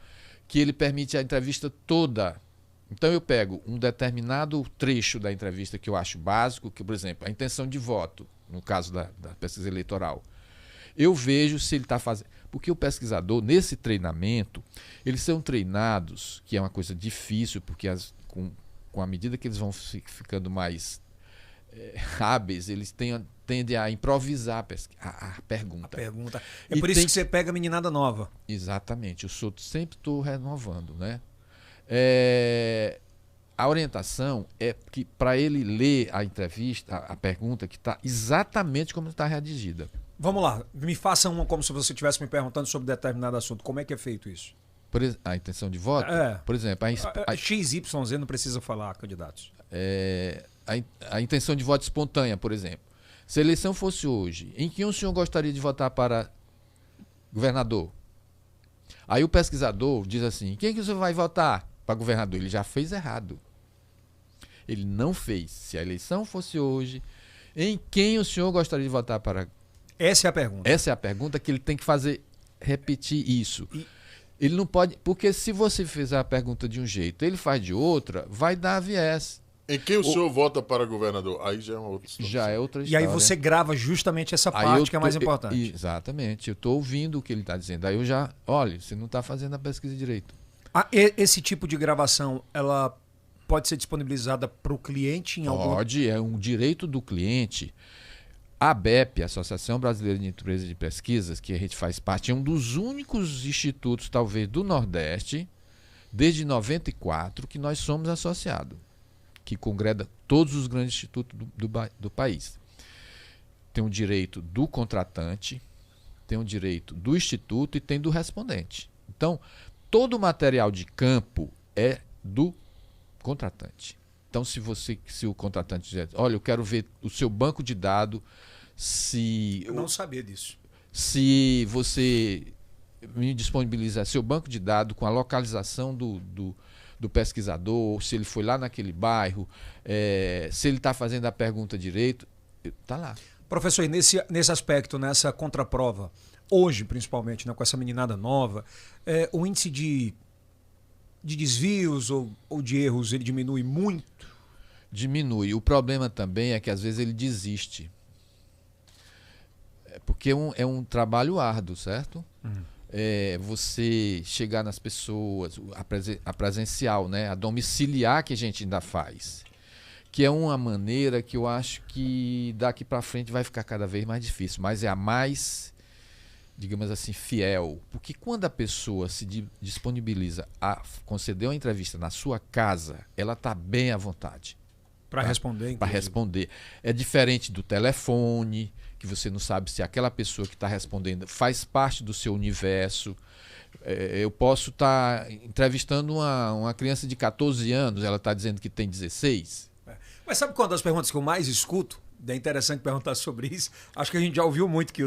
que ele permite a entrevista toda. Então eu pego um determinado trecho da entrevista que eu acho básico, que, por exemplo, a intenção de voto, no caso da pesquisa eleitoral. Eu vejo se ele está fazendo... Porque o pesquisador, nesse treinamento, eles são treinados, que é uma coisa difícil, porque com a medida que eles vão ficando mais hábeis, eles tendem a improvisar a pergunta. É por isso que você pega a meninada nova. Exatamente. Eu sempre estou renovando, né? A orientação é que para ele ler a entrevista, a pergunta, que está exatamente como está redigida. Vamos lá, me faça uma como se você estivesse me perguntando sobre determinado assunto. Como é que é feito isso? A intenção de voto? Por exemplo, XYZ não precisa falar, candidatos. A intenção de voto espontânea, por exemplo. Se a eleição fosse hoje, em que o senhor gostaria de votar para governador? Aí o pesquisador diz assim, quem que o senhor vai votar para governador? Ele já fez errado. Ele não fez. Se a eleição fosse hoje, em quem o senhor gostaria de votar para... Essa é a pergunta. Essa é a pergunta que ele tem que repetir isso. Ele não pode... Porque se você fizer a pergunta de um jeito, ele faz de outra, vai dar viés. Em quem o senhor vota para governador? Aí já é uma outra situação. Já é outra história. E aí você grava justamente essa parte que é mais importante. Exatamente. Eu estou ouvindo o que ele está dizendo. Aí eu já... Olha, você não está fazendo a pesquisa direito. Esse tipo de gravação, ela pode ser disponibilizada para o cliente em algum... Pode, é um direito do cliente. A ABEP, a Associação Brasileira de Empresas de Pesquisas, que a gente faz parte, é um dos únicos institutos, talvez, do Nordeste, desde 94, que nós somos associados, que congrega todos os grandes institutos do país. Tem o direito do contratante, tem o direito do instituto e tem do respondente. Então, todo o material de campo é do contratante. Então, se o contratante dizer, olha, eu quero ver o seu banco de dados, eu não sabia disso. Se você me disponibilizar seu banco de dados com a localização do pesquisador, ou se ele foi lá naquele bairro, se ele está fazendo a pergunta direito, está lá. Professor, e nesse aspecto, nessa contraprova, hoje principalmente, né, com essa meninada nova, o índice de desvios ou de erros, ele diminui muito? Diminui. O problema também é que às vezes ele desiste. Porque é um trabalho árduo, certo? Você chegar nas pessoas, a presencial, né? A domiciliar que a gente ainda faz. Que é uma maneira que eu acho que daqui para frente vai ficar cada vez mais difícil. Mas é a mais, digamos assim, fiel. Porque quando a pessoa se disponibiliza a conceder uma entrevista na sua casa, ela está bem à vontade. Para responder, para responder. É diferente do telefone, que você não sabe se aquela pessoa que está respondendo faz parte do seu universo. Eu posso estar entrevistando uma criança de 14 anos, ela está dizendo que tem 16. Mas sabe qual é das perguntas que eu mais escuto? É interessante perguntar sobre isso. Acho que a gente já ouviu muito que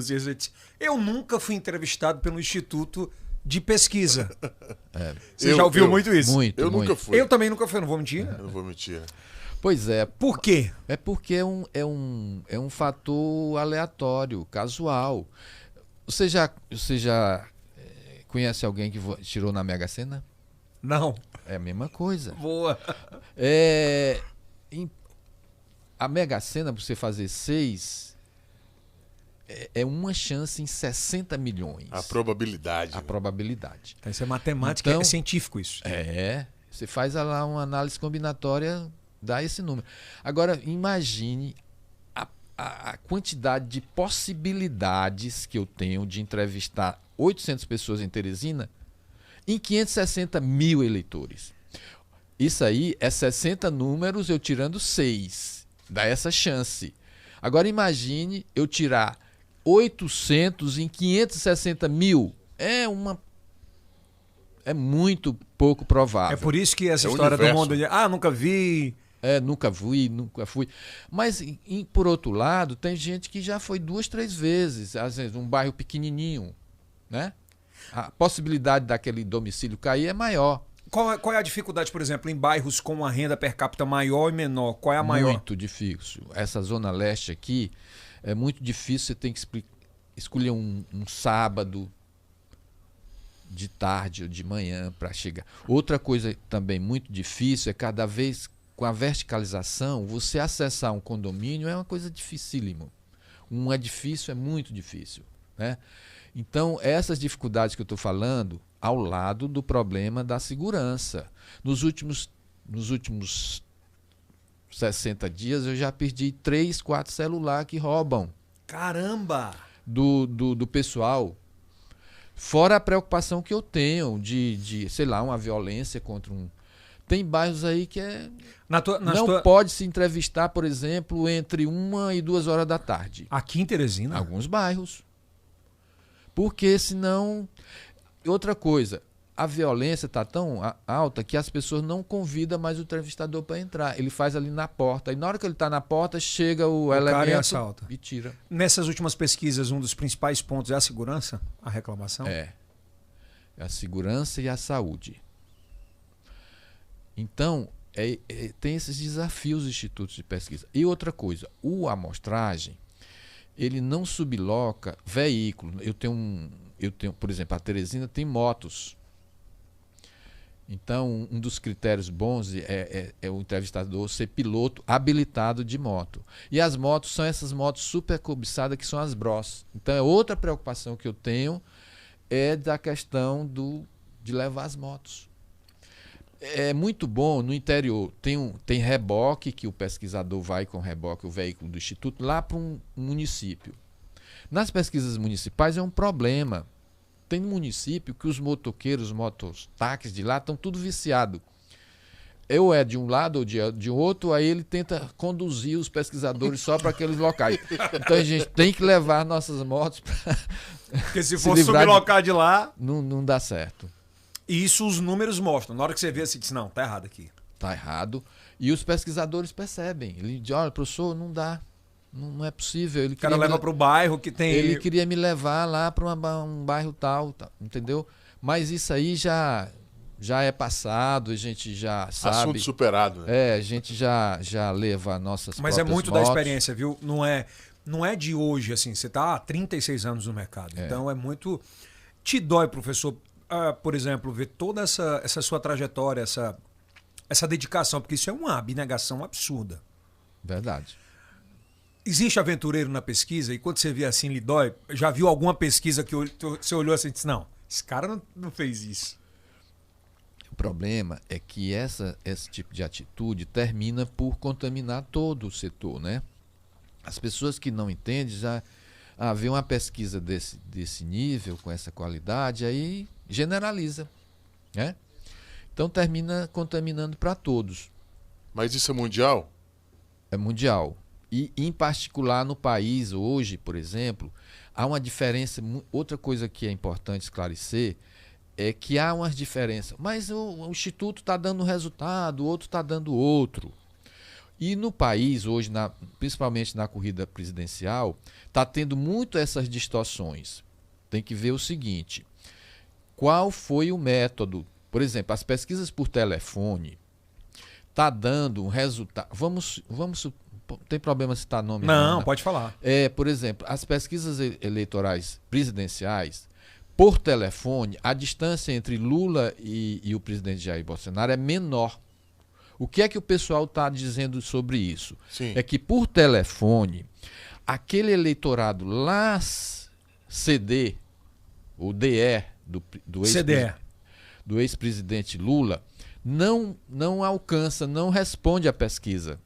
eu nunca fui entrevistado pelo Instituto de Pesquisa. Você já ouviu muito isso? Eu nunca fui. Eu também nunca fui, não vou mentir. Eu não vou mentir. Pois é. Por quê? É porque é um fator aleatório, casual. Você já conhece alguém que tirou na Mega Sena? Não. É a mesma coisa. Boa. A Mega Sena, para você fazer 6, é uma chance em 60 milhões. A probabilidade. A probabilidade. Então, isso é matemática, é científico isso. Você faz lá uma análise combinatória, dá esse número. Agora, imagine a quantidade de possibilidades que eu tenho de entrevistar 800 pessoas em Teresina em 560 mil eleitores. Isso aí é 60 números, eu tirando 6. Dá essa chance. Agora imagine eu tirar 800 em 560 mil. É muito pouco provável. É por isso que essa história do mundo de nunca vi... Nunca fui. Mas, por outro lado, tem gente que já foi 2, 3 vezes. Às vezes, um bairro pequenininho, né? A possibilidade daquele domicílio cair é maior. Qual é a dificuldade, por exemplo, em bairros com uma renda per capita maior e menor? Qual é a maior? Muito difícil. Essa zona leste aqui, É muito difícil, você tem que escolher um sábado de tarde ou de manhã para chegar. Outra coisa também muito difícil é cada vez com a verticalização, você acessar um condomínio é uma coisa dificílimo. Um edifício é muito difícil, né? Então, essas dificuldades que eu estou falando, ao lado do problema da segurança. Nos últimos 60 dias, eu já perdi 3, 4 celulares que roubam. Caramba! Do pessoal. Fora a preocupação que eu tenho de sei lá, uma violência contra um... Tem bairros aí que não pode se entrevistar, por exemplo, entre 1 e 2 horas da tarde. Aqui em Teresina? Alguns bairros. Porque senão... Outra coisa, a violência está tão alta que as pessoas não convidam mais o entrevistador para entrar. Ele faz ali na porta. E na hora que ele está na porta, chega o elemento e tira. Nessas últimas pesquisas, um dos principais pontos é a segurança, a reclamação? É a segurança e a saúde. Então, tem esses desafios dos institutos de pesquisa. E outra coisa, a amostragem, ele não subloca veículo. Eu tenho, por exemplo, a Teresina tem motos. Então, um dos critérios bons é o entrevistador ser piloto habilitado de moto. E as motos são essas motos super cobiçadas que são as Bros. Então, é outra preocupação que eu tenho é da questão de levar as motos. É muito bom no interior. Tem reboque, que o pesquisador vai com reboque, o veículo do instituto, lá para um município. Nas pesquisas municipais é um problema. Tem município que os motoqueiros, os mototáxis de lá estão tudo viciados. Ou é de um lado ou de outro, aí ele tenta conduzir os pesquisadores só para aqueles locais. Então a gente tem que levar nossas motos para... Porque se for sublocar de lá... Não dá certo. E isso os números mostram. Na hora que você vê, você diz, não, tá errado aqui. Tá errado. E os pesquisadores percebem. Ele diz, olha, professor, não dá. Não é possível. O cara leva para o bairro que tem... Ele queria me levar lá para um bairro tal, entendeu? Mas isso aí já é passado, a gente já sabe. Assunto superado, né? A gente já leva nossas Mas próprias é muito motos. da experiência, viu? Não é de hoje, assim. Você está há 36 anos no mercado. Então é muito... Te dói, professor, por exemplo, ver toda essa sua trajetória, essa dedicação, porque isso é uma abnegação absurda. Verdade. Existe aventureiro na pesquisa e quando você vê assim, lhe dói? Já viu alguma pesquisa que você olhou assim e disse, não, esse cara não fez isso? O problema é que esse tipo de atitude termina por contaminar todo o setor, né? As pessoas que não entendem já vê uma pesquisa desse nível, com essa qualidade, aí generaliza, né? Então termina contaminando para todos. Mas isso é mundial? É mundial. E, em particular, no país hoje, por exemplo, há uma diferença. Outra coisa que é importante esclarecer é que há umas diferenças. Mas o Instituto está dando resultado, o outro está dando outro. E no país, hoje, principalmente na corrida presidencial, está tendo muito essas distorções. Tem que ver o seguinte: qual foi o método? Por exemplo, as pesquisas por telefone está dando um resultado. Vamos tem problema citar nome? Não, pode falar. Por exemplo, as pesquisas eleitorais presidenciais, por telefone, a distância entre Lula e o presidente Jair Bolsonaro é menor. O que é que o pessoal está dizendo sobre isso? Sim. É que por telefone, aquele eleitorado lá CD, o DE do ex-presidente Lula, não alcança, não responde à pesquisa.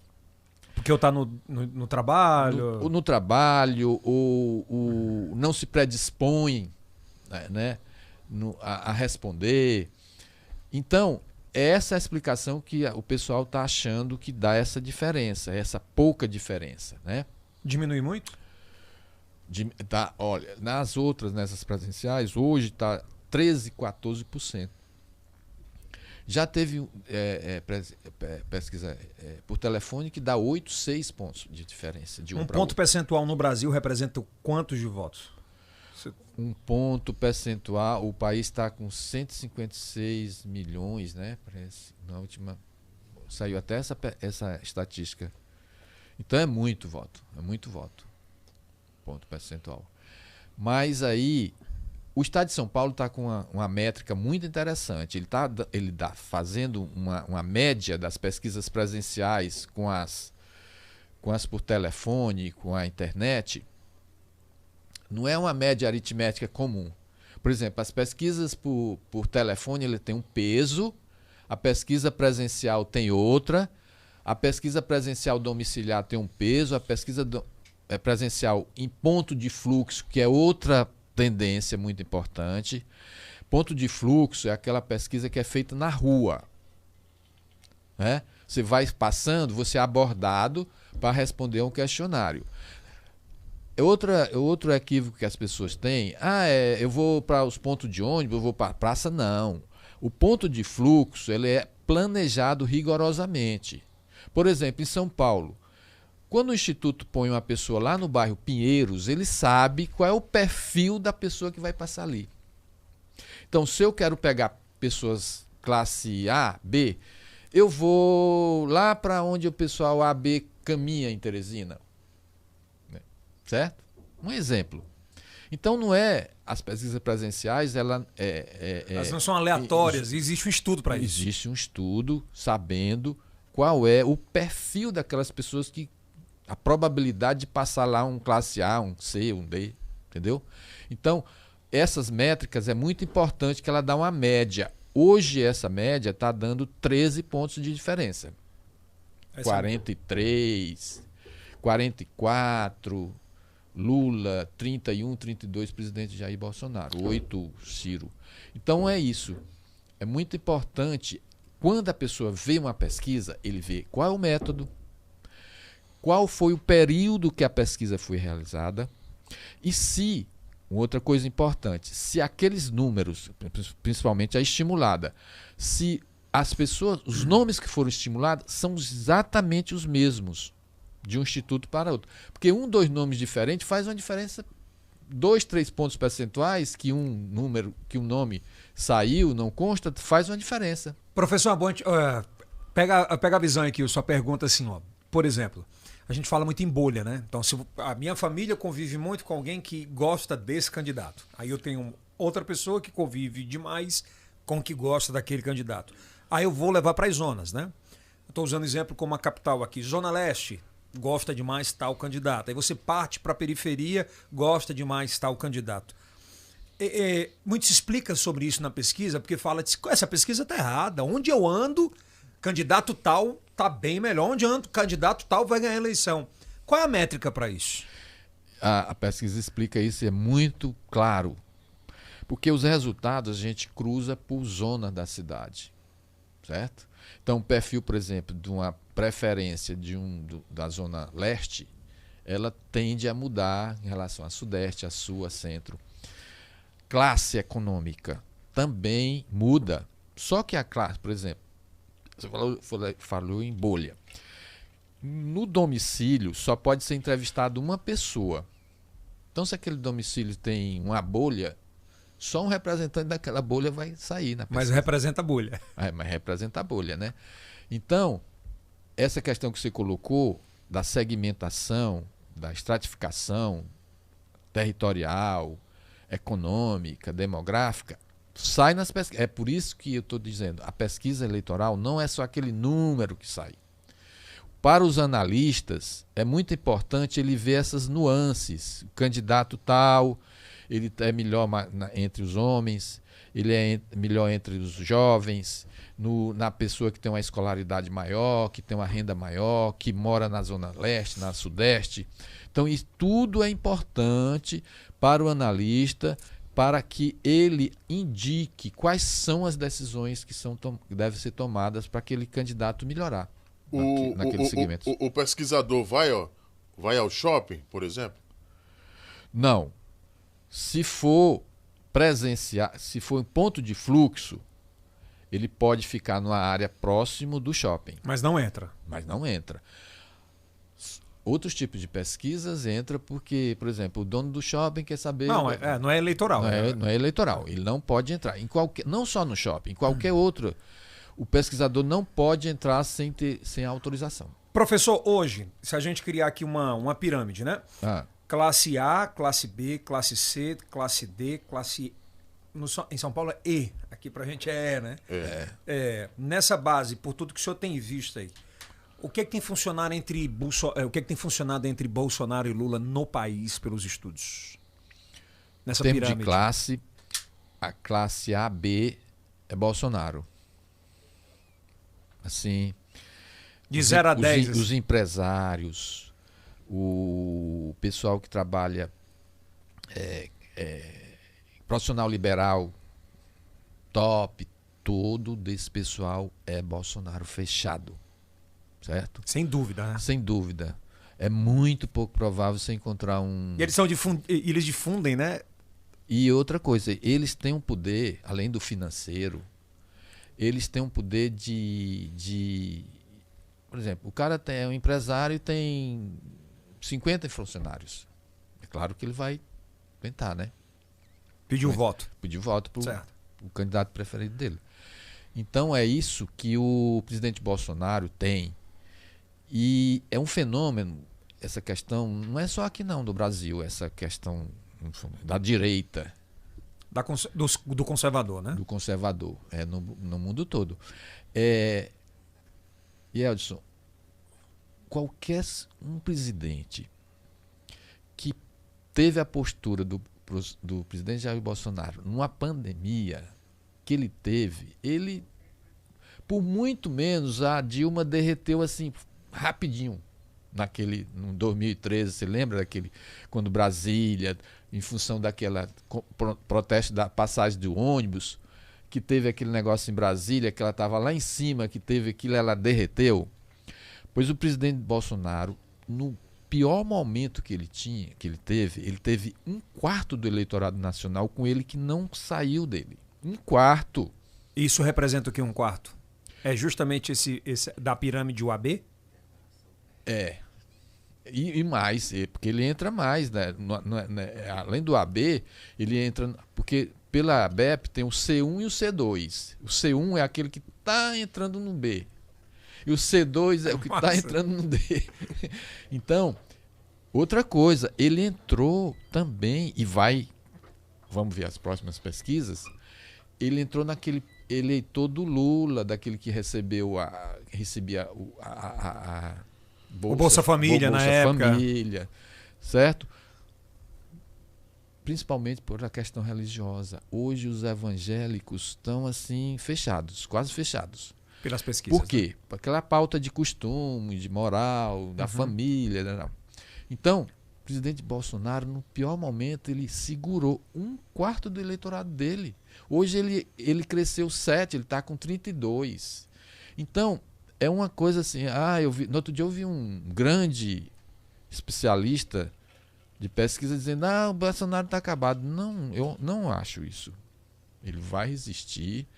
Porque eu tá no trabalho. No trabalho, ou não se predispõe, né, a responder. Então, essa é a explicação que o pessoal está achando que dá essa diferença, essa pouca diferença, né? Diminui muito? Olha, nessas presenciais, hoje está 13%, 14%. Já teve pesquisa por telefone que dá 8, 6 pontos de diferença. De um ponto percentual no Brasil representa quantos de votos? Um ponto percentual, o país está com 156 milhões, né? Parece, na última. Saiu até essa estatística. Então é muito voto. ponto percentual. Mas aí, o Estado de São Paulo está com uma métrica muito interessante. Ele está fazendo uma média das pesquisas presenciais com as por telefone, com a internet. Não é uma média aritmética comum. Por exemplo, as pesquisas por telefone ele tem um peso, a pesquisa presencial tem outra, a pesquisa presencial domiciliar tem um peso, a pesquisa presencial em ponto de fluxo, que é outra tendência muito importante. Ponto de fluxo é aquela pesquisa que é feita na rua, né? Você vai passando, você é abordado para responder a um questionário. Outro equívoco que as pessoas têm, eu vou para os pontos de ônibus, eu vou para a praça. Não. O ponto de fluxo ele é planejado rigorosamente. Por exemplo, em São Paulo, quando o Instituto põe uma pessoa lá no bairro Pinheiros, ele sabe qual é o perfil da pessoa que vai passar ali. Então, se eu quero pegar pessoas classe A, B, eu vou lá para onde o pessoal A, B caminha em Teresina. Certo? Um exemplo. Então, não é... As pesquisas presenciais, elas não são aleatórias, existe um estudo para isso. Existe um estudo sabendo qual é o perfil daquelas pessoas que... A probabilidade de passar lá um classe A, um C, um D, entendeu? Então, essas métricas é muito importante que ela dá uma média. Hoje, essa média está dando 13 pontos de diferença. 43, 44... Lula, 31, 32, presidente Jair Bolsonaro, 8, Ciro. Então é isso. É muito importante, quando a pessoa vê uma pesquisa, ele vê qual é o método, qual foi o período que a pesquisa foi realizada e se, outra coisa importante, se aqueles números, principalmente a estimulada, se as pessoas, os nomes que foram estimulados são exatamente os mesmos de um instituto para outro. Porque 2 nomes diferentes faz uma diferença, 2, 3 pontos percentuais que um nome saiu, não consta, faz uma diferença. Professor Abonte, pega a visão aqui, a sua pergunta assim, ó. Por exemplo, a gente fala muito em bolha, né? Então, se a minha família convive muito com alguém que gosta desse candidato. Aí eu tenho outra pessoa que convive demais com o que gosta daquele candidato. Aí eu vou levar para as zonas, né? Estou usando exemplo como a capital aqui, Zona Leste, gosta demais tal candidato. Aí você parte para a periferia, gosta demais tal candidato. Muito se explica sobre isso na pesquisa, porque fala que essa pesquisa está errada. Onde eu ando, candidato tal está bem melhor. Onde eu ando, candidato tal vai ganhar a eleição. Qual é a métrica para isso? A pesquisa explica isso e é muito claro. Porque os resultados a gente cruza por zona da cidade. Certo? Então, o perfil, por exemplo, de uma preferência da Zona Leste, ela tende a mudar em relação a Sudeste, a Sul, a Centro. Classe econômica também muda. Só que a classe, por exemplo, você falou em bolha. No domicílio, só pode ser entrevistado uma pessoa. Então, se aquele domicílio tem uma bolha, só um representante daquela bolha vai sair na pesquisa. Mas representa a bolha. Mas representa a bolha, né? Então, essa questão que você colocou da segmentação, da estratificação territorial, econômica, demográfica, sai nas pesquisas. É por isso que eu estou dizendo, a pesquisa eleitoral não é só aquele número que sai. Para os analistas, é muito importante ele ver essas nuances. O candidato tal, ele é melhor entre os homens, ele é melhor entre os jovens, na pessoa que tem uma escolaridade maior, que tem uma renda maior, que mora na Zona Leste, na Sudeste. Então, isso tudo é importante para o analista, para que ele indique quais são as decisões que devem ser tomadas para aquele candidato melhorar naquele segmento. O pesquisador vai ao shopping, por exemplo? Não. Se for presenciar, se for em ponto de fluxo, ele pode ficar numa área próximo do shopping. Mas não entra. Outros tipos de pesquisas entram porque, por exemplo, o dono do shopping quer saber... Não é eleitoral. Não é eleitoral. Ele não pode entrar. Não só no shopping, em qualquer outro. O pesquisador não pode entrar sem autorização. Professor, hoje, se a gente criar aqui uma pirâmide, né? Classe A, classe B, classe C, classe D, classe... em São Paulo é E. Aqui pra gente é E, né? Nessa base, por tudo que o senhor tem visto aí, o que é que tem funcionado entre Bolsonaro e Lula no país pelos estudos? Nessa Em termos pirâmide. de classe, a classe A, B é Bolsonaro. Assim, De 0 a 10. os empresários, o pessoal que trabalha profissional liberal, top, todo desse pessoal é Bolsonaro fechado, certo? Sem dúvida, né? Sem dúvida. É muito pouco provável você encontrar um... E eles difundem, né? E outra coisa, eles têm um poder, além do financeiro, eles têm um poder de... Por exemplo, o cara é um empresário e tem 50 funcionários. É claro que ele vai tentar, né? Pedir o voto. Pedir voto para Certo. o candidato preferido dele. Então é isso que o presidente Bolsonaro tem. E é um fenômeno, essa questão, não é só aqui não, do Brasil, essa questão da direita. Do conservador, né? Do conservador, no mundo todo. E Eldson, qualquer um presidente que teve a postura do presidente Jair Bolsonaro numa pandemia que ele teve, ele, por muito menos, a Dilma derreteu assim, rapidinho, no 2013, você lembra daquele, quando Brasília, em função daquela protesto da passagem do ônibus, que teve aquele negócio em Brasília, que ela estava lá em cima, que teve aquilo, ela derreteu. Pois o presidente Bolsonaro, no pior momento que ele teve 1/4 do eleitorado nacional com ele que não saiu dele. 1/4. Isso representa o que 1/4? É justamente esse da pirâmide UAB? E mais, porque ele entra mais, né? Além do AB, ele entra... Porque pela ABEP tem o C1 e o C2. O C1 é aquele que está entrando no B. E o C2 é o que está entrando no D. Então, outra coisa, ele entrou também e vai... Vamos ver as próximas pesquisas. Ele entrou naquele eleitor do Lula, daquele que recebia o Bolsa Família na época. Família, certo? Principalmente por a questão religiosa. Hoje os evangélicos estão assim fechados, quase fechados. Pelas pesquisas. Por quê? Por aquela pauta de costume, de moral, da família. Né? Então, o presidente Bolsonaro, no pior momento, ele segurou 1/4 do eleitorado dele. Hoje ele cresceu 7, ele está com 32. Então, é uma coisa assim, no outro dia eu vi um grande especialista de pesquisa dizendo, o Bolsonaro está acabado. Não, eu não acho isso. Ele vai resistir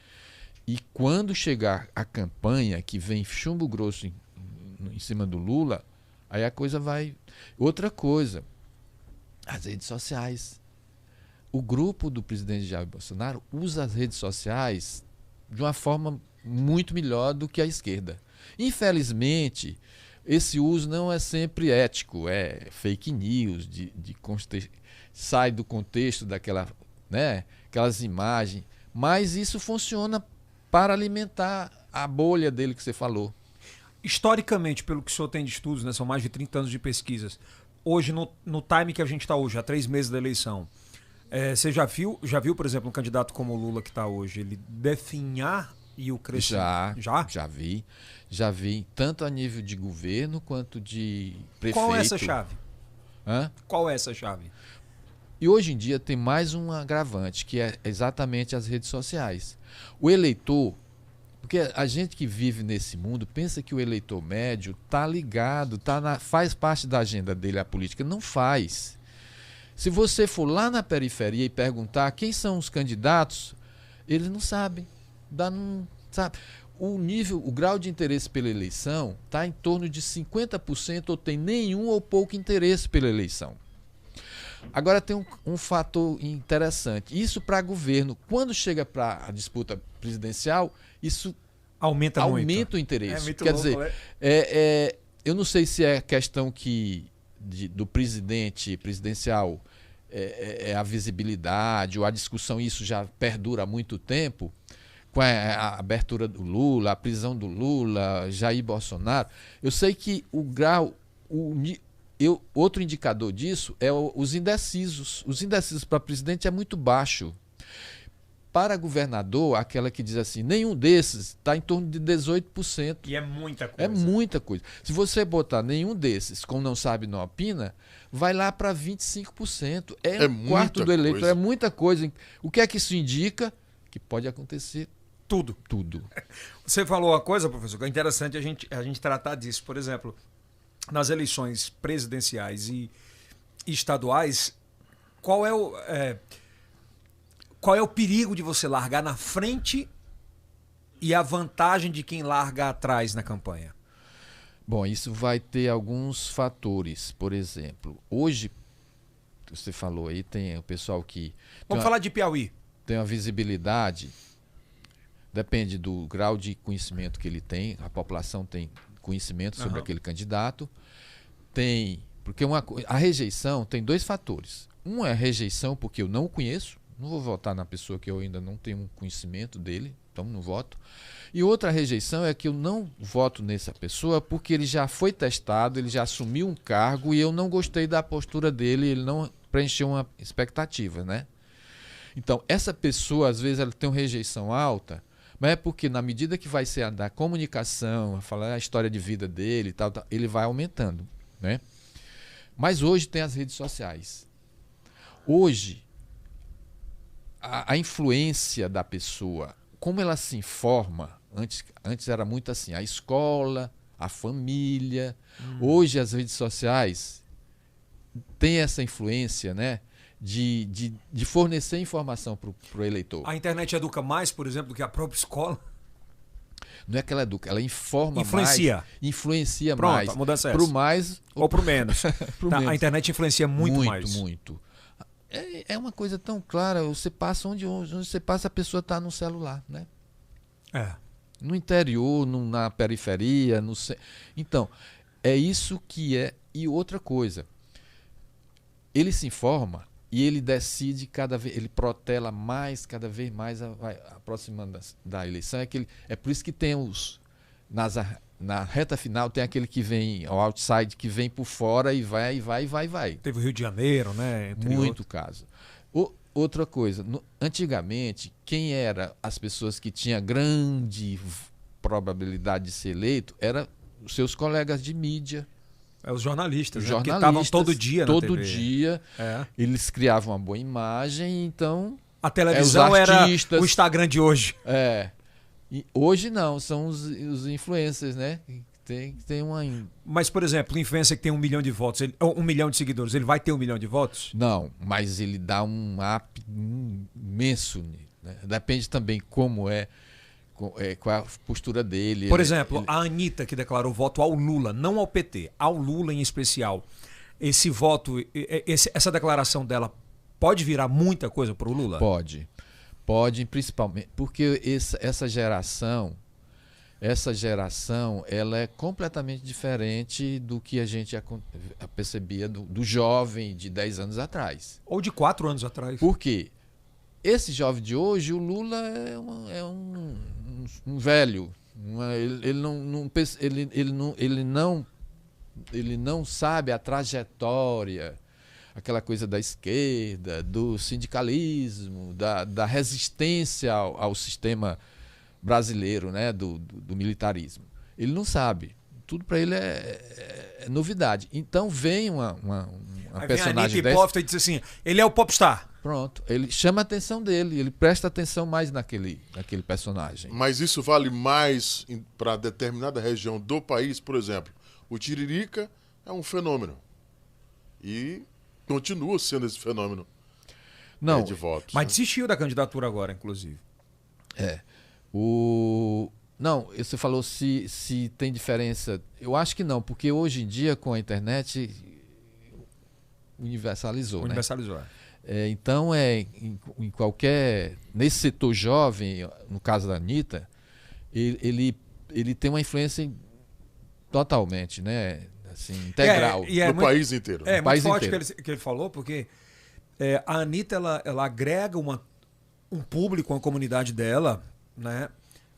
e quando chegar a campanha que vem chumbo grosso em cima do Lula, aí a coisa vai... Outra coisa, as redes sociais. O grupo do presidente Jair Bolsonaro usa as redes sociais de uma forma muito melhor do que a esquerda. Infelizmente, esse uso não é sempre ético, é fake news, sai do contexto aquelas imagens, mas isso funciona para alimentar a bolha dele que você falou. Historicamente, pelo que o senhor tem de estudos, né, são mais de 30 anos de pesquisas, hoje, no time que a gente está hoje, há 3 meses da eleição, você já viu, por exemplo, um candidato como o Lula que está hoje, ele definhar e o crescimento? Já vi, tanto a nível de governo quanto de prefeito. Qual é essa chave? Hã? Qual é essa chave? E hoje em dia tem mais um agravante, que é exatamente as redes sociais. O eleitor, porque a gente que vive nesse mundo pensa que o eleitor médio está ligado, faz parte da agenda dele a política. Não faz. Se você for lá na periferia e perguntar quem são os candidatos, eles não sabem. Não sabe. O grau de interesse pela eleição está em torno de 50% ou tem nenhum ou pouco interesse pela eleição. Agora tem um fator interessante. Isso para governo. Quando chega para a disputa presidencial, isso aumenta o interesse. Quer dizer, eu não sei se é questão que do presidencial é a visibilidade ou a discussão, isso já perdura há muito tempo, com a abertura do Lula, a prisão do Lula, Jair Bolsonaro. Eu sei que o grau, outro indicador disso é os indecisos. Os indecisos para presidente é muito baixo. Para governador, aquela que diz assim, nenhum desses está em torno de 18%. E é muita coisa. É muita coisa. Se você botar nenhum desses, como não sabe, não opina, vai lá para 25%. É um quarto do eleitor. É muita coisa. O que é que isso indica? Que pode acontecer tudo. Você falou uma coisa, professor, que é interessante a gente tratar disso. Por exemplo, nas eleições presidenciais e estaduais, qual é o perigo de você largar na frente e a vantagem de quem larga atrás na campanha? Bom, isso vai ter alguns fatores. Por exemplo, hoje, você falou aí, tem o pessoal que... Vamos falar de Piauí. Tem uma visibilidade, depende do grau de conhecimento que ele tem, a população tem conhecimento sobre aquele candidato. Porque a rejeição tem dois fatores. Um é a rejeição porque eu não o conheço, não vou votar na pessoa que eu ainda não tenho conhecimento dele, então não voto. E outra rejeição é que eu não voto nessa pessoa porque ele já foi testado, ele já assumiu um cargo e eu não gostei da postura dele, ele não preencheu uma expectativa, né? Então, essa pessoa, às vezes, ela tem uma rejeição alta, mas é porque na medida que vai ser da comunicação, falar a história de vida dele e tal, ele vai aumentando, né? Mas hoje tem as redes sociais. Hoje, a influência da pessoa, como ela se informa, antes era muito assim, a escola, a família. Hoje as redes sociais têm essa influência, né, de fornecer informação para o eleitor. A internet educa mais, por exemplo, do que a própria escola? Não é que ela educa, ela informa mais. Influencia Pronto, mais. A mudança é pro essa. mais ou pro menos. Menos. A internet influencia muito mais. Muito. É uma coisa tão clara. Você passa onde você passa, a pessoa está no celular, né? No interior, na periferia, Então, é isso que é. E outra coisa, ele se informa e ele decide cada vez, ele protela mais, cada vez mais, aproximando da eleição. É por isso que tem na reta final tem aquele que vem ao outside, que vem por fora e vai. Teve o Rio de Janeiro, né? Muito caso. Outra coisa, antigamente, quem eram as pessoas que tinham grande probabilidade de ser eleito eram os seus colegas de mídia. Os jornalistas, né? Que estavam todo dia na TV. Todo dia. Eles criavam uma boa imagem, então... A televisão era o Instagram de hoje. E hoje não, são os influencers, né? Tem uma... Mas, por exemplo, o influencer que tem 1 milhão de votos, 1 milhão de seguidores, ele vai ter 1 milhão de votos? Não, mas ele dá um up imenso, né? Depende também como qual a postura dele. Por exemplo, a Anitta, que declarou voto ao Lula, não ao PT, ao Lula em especial. Esse voto, essa declaração dela pode virar muita coisa para o Lula? Pode, principalmente, porque essa geração, ela é completamente diferente do que a gente percebia do jovem de 10 anos atrás. Ou de 4 anos atrás. Por quê? Esse jovem de hoje, o Lula é um velho. Ele não sabe a trajetória, aquela coisa da esquerda, do sindicalismo, da resistência ao sistema brasileiro, né, do militarismo. Ele não sabe. Tudo para ele é novidade. Então vem uma personagem dessa... Hipócrita e diz assim, ele é o popstar. Pronto, ele chama a atenção dele, ele presta atenção mais naquele personagem. Mas isso vale mais para determinada região do país, por exemplo. O Tiririca é um fenômeno. E continua sendo esse fenômeno de votos. Mas desistiu da candidatura agora, inclusive. Não, você falou se tem diferença. Eu acho que não, porque hoje em dia, com a internet, universalizou. Então, em qualquer... Nesse setor jovem, no caso da Anitta, ele tem uma influência totalmente, né? assim, integral. No país inteiro. É, No muito país forte inteiro. que ele falou, porque a Anitta, ela agrega um público, uma comunidade dela, né?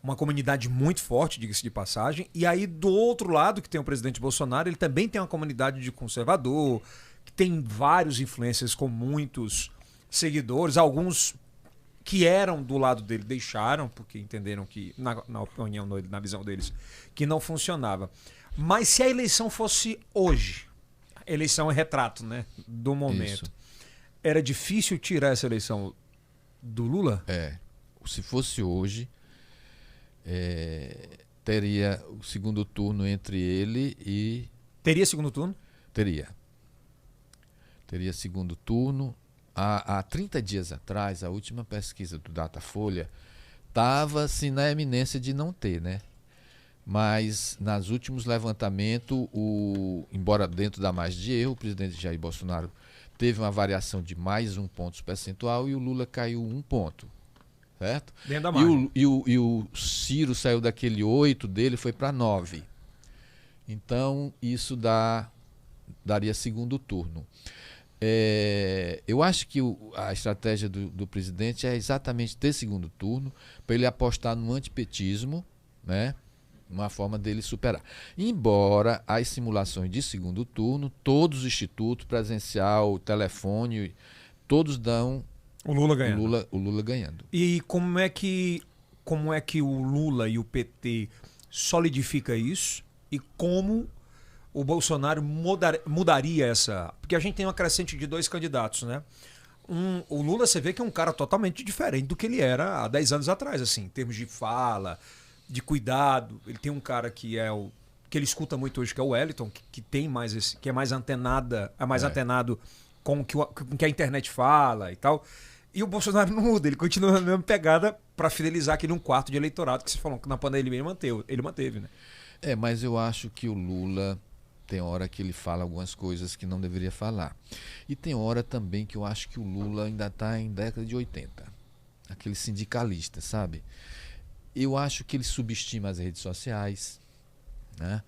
Uma comunidade muito forte, diga-se de passagem. E aí, do outro lado, que tem o presidente Bolsonaro, ele também tem uma comunidade de conservador, que tem vários influencers com muitos seguidores, alguns que eram do lado dele deixaram, porque entenderam que, na opinião, na visão deles, que não funcionava. Mas se a eleição fosse hoje, a eleição é retrato, né, do momento, Isso. era difícil tirar essa eleição do Lula? Se fosse hoje, teria o segundo turno entre ele e... Teria segundo turno? Teria segundo turno. Há 30 dias atrás, a última pesquisa do Datafolha estava assim, na eminência de não ter, né? Mas, nos últimos levantamentos, embora dentro da margem de erro, o presidente Jair Bolsonaro teve uma variação de mais 1 ponto percentual e o Lula caiu 1 ponto. Certo? Dentro da margem. E o Ciro saiu daquele 8 dele, foi para 9. Então, isso daria segundo turno. Eu acho que a estratégia do presidente é exatamente ter segundo turno, para ele apostar no antipetismo, né? Uma forma dele superar. Embora as simulações de segundo turno, todos os institutos, presencial, telefone, todos dão O Lula ganhando. o Lula ganhando. E como é que o Lula e o PT solidifica isso? E como o Bolsonaro mudaria essa... Porque a gente tem uma crescente de 2 candidatos, né? O Lula, você vê que é um cara totalmente diferente do que ele era há 10 anos atrás, assim, em termos de fala, de cuidado. Ele tem um cara que ele escuta muito hoje, que é o Wellington, que tem mais que é mais antenado com o que a internet fala e tal. E o Bolsonaro não muda, ele continua na mesma pegada para fidelizar aquele 1/4 de eleitorado que você falou que na pandemia ele manteve, né? Mas eu acho que o Lula tem hora que ele fala algumas coisas que não deveria falar. E tem hora também que eu acho que o Lula ainda está em década de 80. Aquele sindicalista, sabe? Eu acho que ele subestima as redes sociais, né?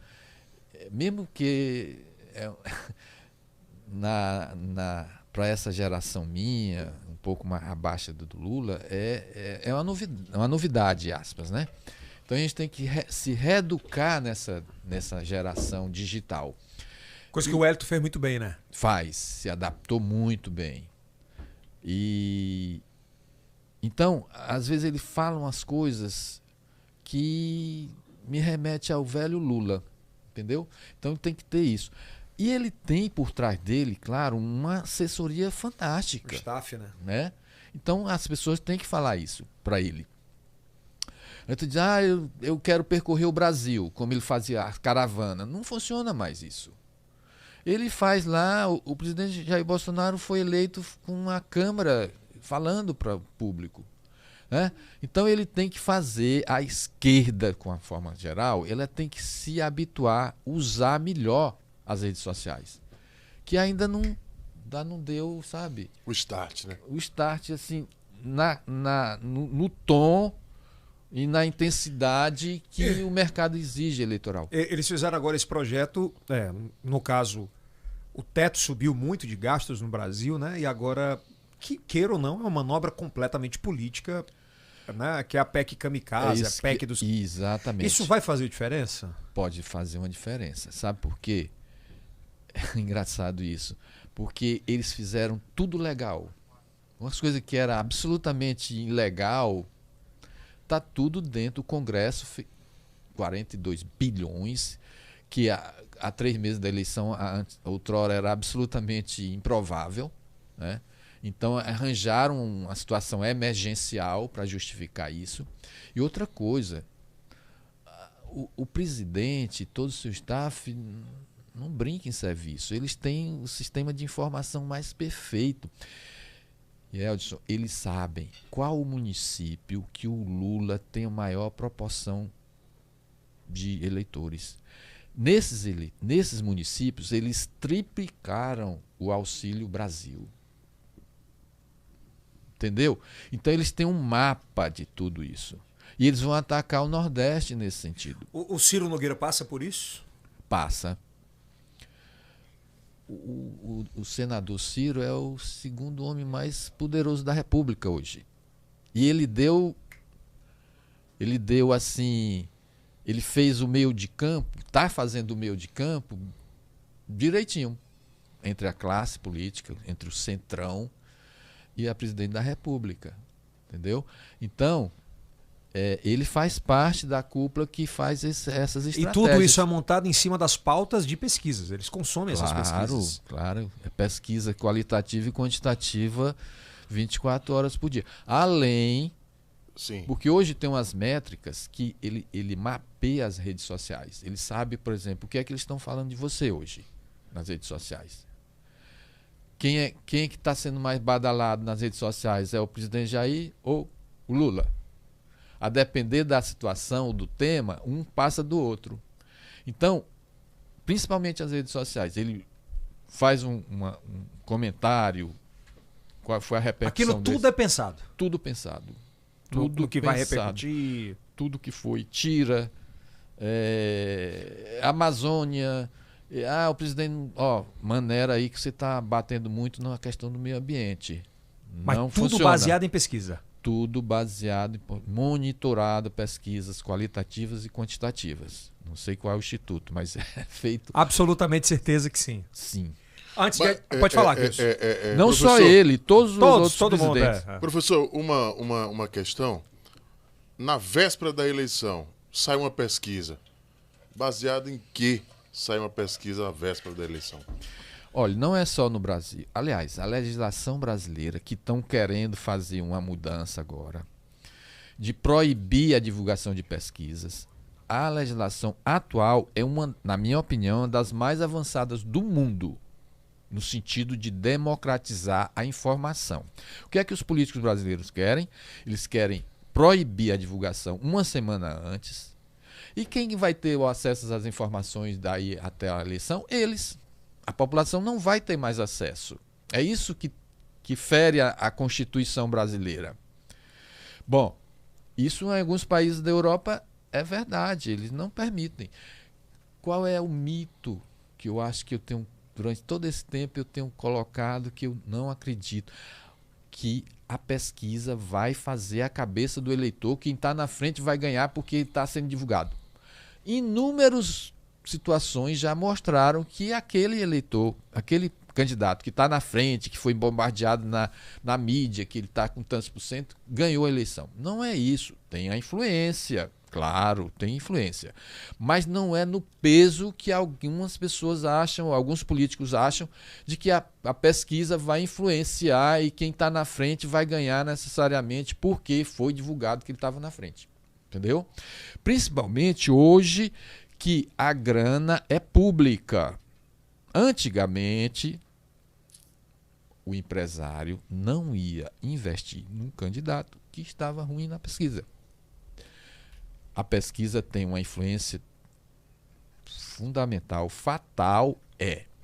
Mesmo que para essa geração minha, um pouco mais abaixo do Lula, é uma novidade, aspas, né? Então a gente tem que se reeducar nessa geração digital. Coisa que o Wellington fez muito bem, né? Se adaptou muito bem. Então, às vezes ele fala umas coisas que me remete ao velho Lula, entendeu? Então tem que ter isso. E ele tem por trás dele, claro, uma assessoria fantástica. O staff, né? Então as pessoas têm que falar isso para ele. Então diz, eu quero percorrer o Brasil, como ele fazia a caravana. Não funciona mais isso. Ele faz lá, o presidente Jair Bolsonaro foi eleito com uma Câmara falando para o público, né? Então ele tem que fazer a esquerda, com a forma geral, ela tem que se habituar a usar melhor as redes sociais, que ainda não deu, sabe? O start, né? O start, assim, no tom e na intensidade que o mercado exige eleitoral. Eles fizeram agora esse projeto, no caso, o teto subiu muito de gastos no Brasil, né? E agora, queira ou não, é uma manobra completamente política, né? Que é a PEC kamikaze, a PEC dos... Exatamente. Isso vai fazer diferença? Pode fazer uma diferença. Sabe por quê? É engraçado isso. Porque eles fizeram tudo legal. Umas coisas que era absolutamente ilegal, tá tudo dentro do Congresso, 42 bilhões, que há 3 meses da eleição, outrora era absolutamente improvável, né? Então arranjaram uma situação emergencial para justificar isso. E outra coisa, o presidente, todo o seu staff, não brinca em serviço. Eles têm o sistema de informação mais perfeito. E, Eldson, eles sabem qual o município que o Lula tem a maior proporção de eleitores. Nesses municípios, eles triplicaram o Auxílio Brasil. Entendeu? Então, eles têm um mapa de tudo isso. E eles vão atacar o Nordeste nesse sentido. O Ciro Nogueira passa por isso? Passa. o senador Ciro é o segundo homem mais poderoso da República hoje. E ele deu assim, ele fez o meio de campo, está fazendo o meio de campo direitinho entre a classe política, entre o centrão e a presidente da República, entendeu? Então, ele faz parte da cúpula que faz essas estratégias. E tudo isso é montado em cima das pautas de pesquisas. Eles consomem essas pesquisas. Claro. É pesquisa qualitativa e quantitativa 24 horas por dia. Além, Sim. porque hoje tem umas métricas que ele mapeia as redes sociais. Ele sabe, por exemplo, o que é que eles estão falando de você hoje nas redes sociais. Quem é que está sendo mais badalado nas redes sociais? É o presidente Jair ou o Lula? A depender da situação, do tema, um passa do outro. Então, principalmente as redes sociais, ele faz um comentário, qual foi a repercussão Aquilo tudo é pensado. Tudo pensado. Tudo que vai repercutir. Tudo que foi. Tira, Amazônia, o presidente, maneira aí que você está batendo muito na questão do meio ambiente. Mas não tudo funciona. baseado em pesquisa. Tudo baseado em monitorado, pesquisas qualitativas e quantitativas. Não sei qual é o instituto, mas é feito. Absolutamente certeza que sim. Sim. Antes pode falar, Wilson. Não professor, só ele, todos os outros todo mundo. presidentes. Professor, uma questão. Na véspera da eleição, sai uma pesquisa. Baseada em que sai uma pesquisa na véspera da eleição? Olha, não é só no Brasil. Aliás, a legislação brasileira, que estão querendo fazer uma mudança agora, de proibir a divulgação de pesquisas, a legislação atual é na minha opinião, uma das mais avançadas do mundo, no sentido de democratizar a informação. O que é que os políticos brasileiros querem? Eles querem proibir a divulgação uma semana antes. E quem vai ter o acesso às informações daí até a eleição? Eles. A população não vai ter mais acesso. É isso que fere a Constituição brasileira. Bom, isso em alguns países da Europa é verdade, eles não permitem. Qual é o mito que eu acho que eu tenho, durante todo esse tempo, eu tenho colocado que eu não acredito? Que a pesquisa vai fazer a cabeça do eleitor, quem está na frente vai ganhar porque está sendo divulgado. Inúmeras situações já mostraram que aquele eleitor, aquele candidato que está na frente, que foi bombardeado na mídia, que ele está com tantos por cento, ganhou a eleição. Não é isso. Tem a influência, claro, tem influência. Mas não é no peso que algumas pessoas acham, alguns políticos acham, de que a pesquisa vai influenciar e quem está na frente vai ganhar necessariamente porque foi divulgado que ele estava na frente. Entendeu? Principalmente hoje, que a grana é pública. Antigamente, o empresário não ia investir num candidato que estava ruim na pesquisa. A pesquisa tem uma influência fundamental, fatal,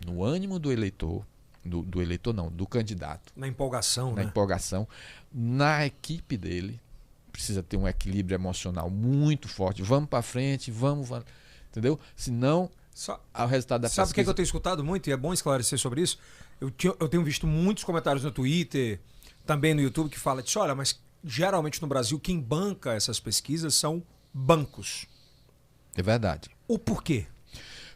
no ânimo do eleitor, do candidato. Na empolgação, na empolgação, na equipe dele. Precisa ter um equilíbrio emocional muito forte. Vamos para frente, vamos... Entendeu? Senão, o resultado da pesquisa... Sabe o que eu tenho escutado muito? E é bom esclarecer sobre isso. Eu tenho visto muitos comentários no Twitter, também no YouTube, que falam disso. Olha, mas geralmente no Brasil, quem banca essas pesquisas são bancos. É verdade. O porquê?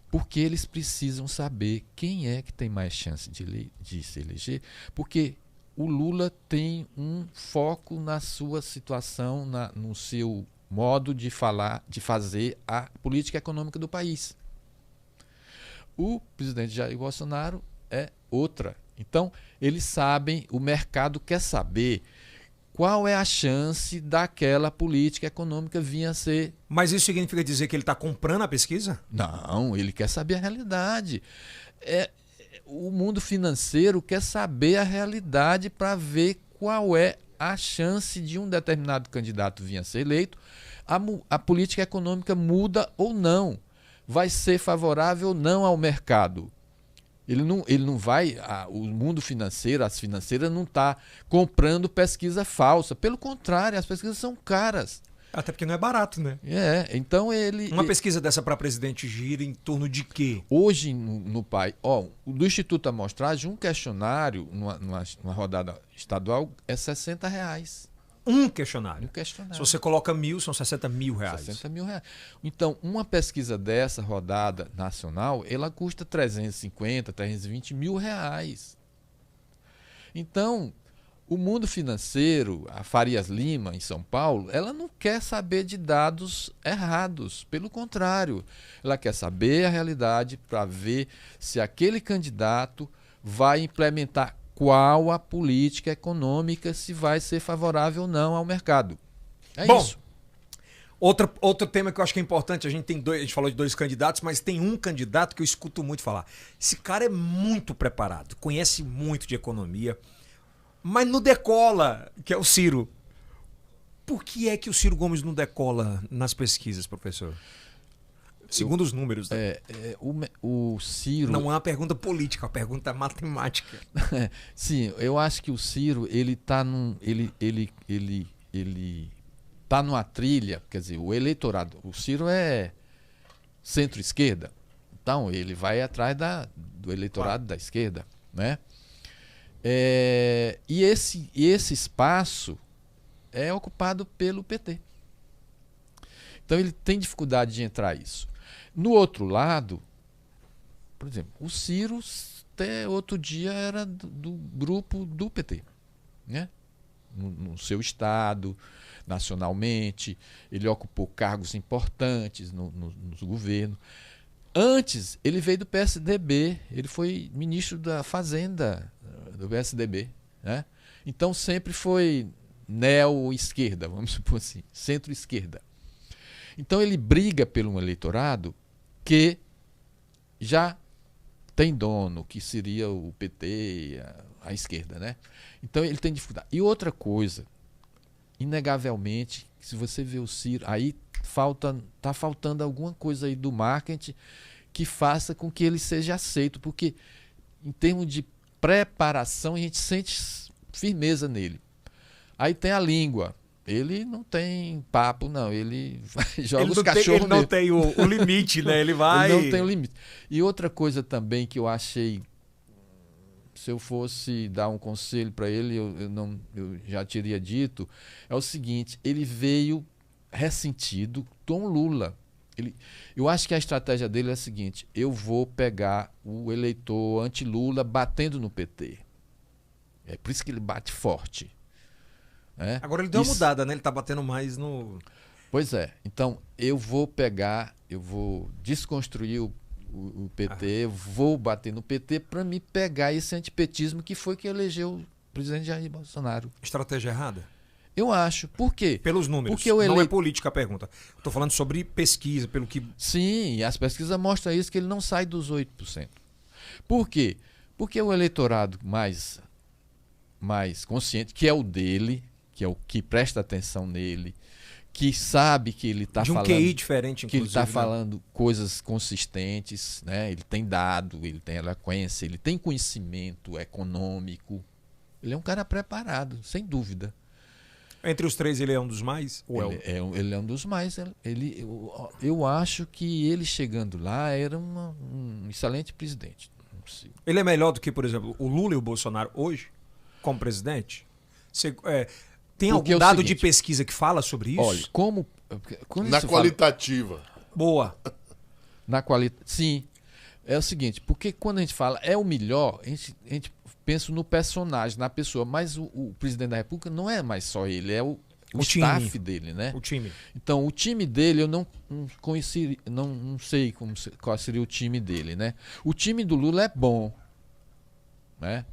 Porque eles precisam saber quem é que tem mais chance de se eleger. Porque o Lula tem um foco na sua situação, no seu modo de fazer a política econômica do país. O presidente Jair Bolsonaro é outra. Então, eles sabem, o mercado quer saber qual é a chance daquela política econômica vir a ser... Mas isso significa dizer que ele está comprando a pesquisa? Não, ele quer saber a realidade. O mundo financeiro quer saber a realidade para ver qual é a chance de um determinado candidato vir a ser eleito. A política econômica muda ou não. Vai ser favorável ou não ao mercado. Ele não vai... O mundo financeiro, as financeiras, não está comprando pesquisa falsa. Pelo contrário, as pesquisas são caras. Até porque não é barato, né? Então ele... Uma pesquisa dessa para presidente gira em torno de quê? Hoje no país, do Instituto Amostragem, um questionário numa rodada estadual é R$60. Um questionário. Um questionário. Se você coloca 1.000, são R$60 mil. R$60 mil. Então, uma pesquisa dessa rodada nacional, ela custa 350, 320 mil reais. Então, o mundo financeiro, a Farias Lima, em São Paulo, ela não quer saber de dados errados. Pelo contrário, ela quer saber a realidade para ver se aquele candidato vai implementar qual a política econômica, se vai ser favorável ou não ao mercado. Bom, isso. Outro tema que eu acho que é importante, a gente falou de 2 candidatos, mas tem um candidato que eu escuto muito falar. Esse cara é muito preparado, conhece muito de economia, mas não decola, que é o Ciro. Por que é que o Ciro Gomes não decola nas pesquisas, professor? Segundo os números. Né? O Ciro... Não é uma pergunta política, é uma pergunta matemática. Sim, eu acho que o Ciro, ele tá numa trilha, quer dizer, o eleitorado, o Ciro é centro-esquerda, então ele vai atrás do eleitorado da esquerda, né? E esse espaço é ocupado pelo PT. Então ele tem dificuldade de entrar isso. No outro lado, por exemplo, o Ciro até outro dia era do grupo do PT, né? No seu estado, nacionalmente, ele ocupou cargos importantes no governo. Antes, ele veio do PSDB, ele foi ministro da Fazenda do PSDB, né? Então sempre foi neo-esquerda, vamos supor assim, centro-esquerda. Então ele briga por um eleitorado que já tem dono, que seria o PT, a esquerda, né? Então ele tem dificuldade. E outra coisa, inegavelmente, se você vê o Ciro, aí está faltando alguma coisa aí do marketing que faça com que ele seja aceito, porque em termos de preparação a gente sente firmeza nele. Aí tem a língua. Ele não tem papo, não. Ele joga os cachorros. Ele não tem o limite, né? Ele vai... Ele não tem o limite. E outra coisa também que eu achei, se eu fosse dar um conselho para ele, eu já teria dito, é o seguinte, ele veio ressentido com Lula. Eu acho que a estratégia dele é a seguinte, eu vou pegar o eleitor anti-Lula batendo no PT. É por isso que ele bate forte. É? Agora ele deu uma mudada, né? Ele tá batendo mais no... Pois é. Então, eu vou desconstruir o PT, vou bater no PT para me pegar esse antipetismo que foi que elegeu o presidente Jair Bolsonaro. Estratégia errada? Eu acho. Por quê? Pelos números. Porque não é política a pergunta. Estou falando sobre pesquisa, pelo que... Sim, as pesquisas mostram isso, que ele não sai dos 8%. Por quê? Porque o eleitorado mais consciente, que é o dele, que é o que presta atenção nele, que sabe que ele está falando... QI diferente, inclusive. Que ele está falando coisas consistentes, né? Ele tem dado, ele tem eloquência, ele tem conhecimento econômico. Ele é um cara preparado, sem dúvida. Entre os 3 ele é um dos mais? Ou ele é um dos mais. Eu acho que ele chegando lá era um excelente presidente. Ele é melhor do que, por exemplo, o Lula e o Bolsonaro hoje, como presidente? Tem algum dado de pesquisa que fala sobre isso? Olha, na qualitativa. Boa. Sim. É o seguinte, porque quando a gente fala é o melhor, a gente pensa no personagem, na pessoa, mas o presidente da República não é mais só ele, é o staff dele, né? O time. Então, o time dele eu não conheci, não sei qual seria o time dele, né? O time do Lula é bom, né?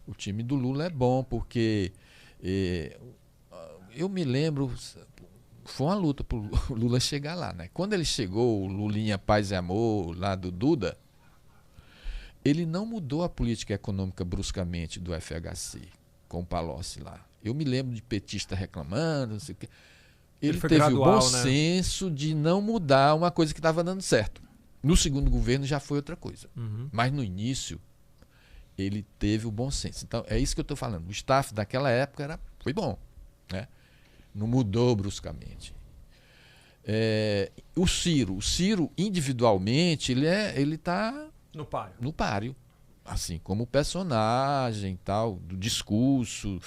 O time do Lula é bom porque eu me lembro, foi uma luta para o Lula chegar lá, né? Quando ele chegou, o Lulinha Paz e Amor, lá do Duda, ele não mudou a política econômica bruscamente do FHC, com o Palocci lá. Eu me lembro de petista reclamando, não sei o quê. Ele teve gradual, o bom senso de não mudar uma coisa que estava dando certo. No segundo governo já foi outra coisa. Uhum. Mas no início, ele teve o bom senso. Então, é isso que eu estou falando. O staff daquela época foi bom, né? Não mudou bruscamente. O Ciro individualmente, ele está no páreo. Assim, como personagem, tal, do discurso,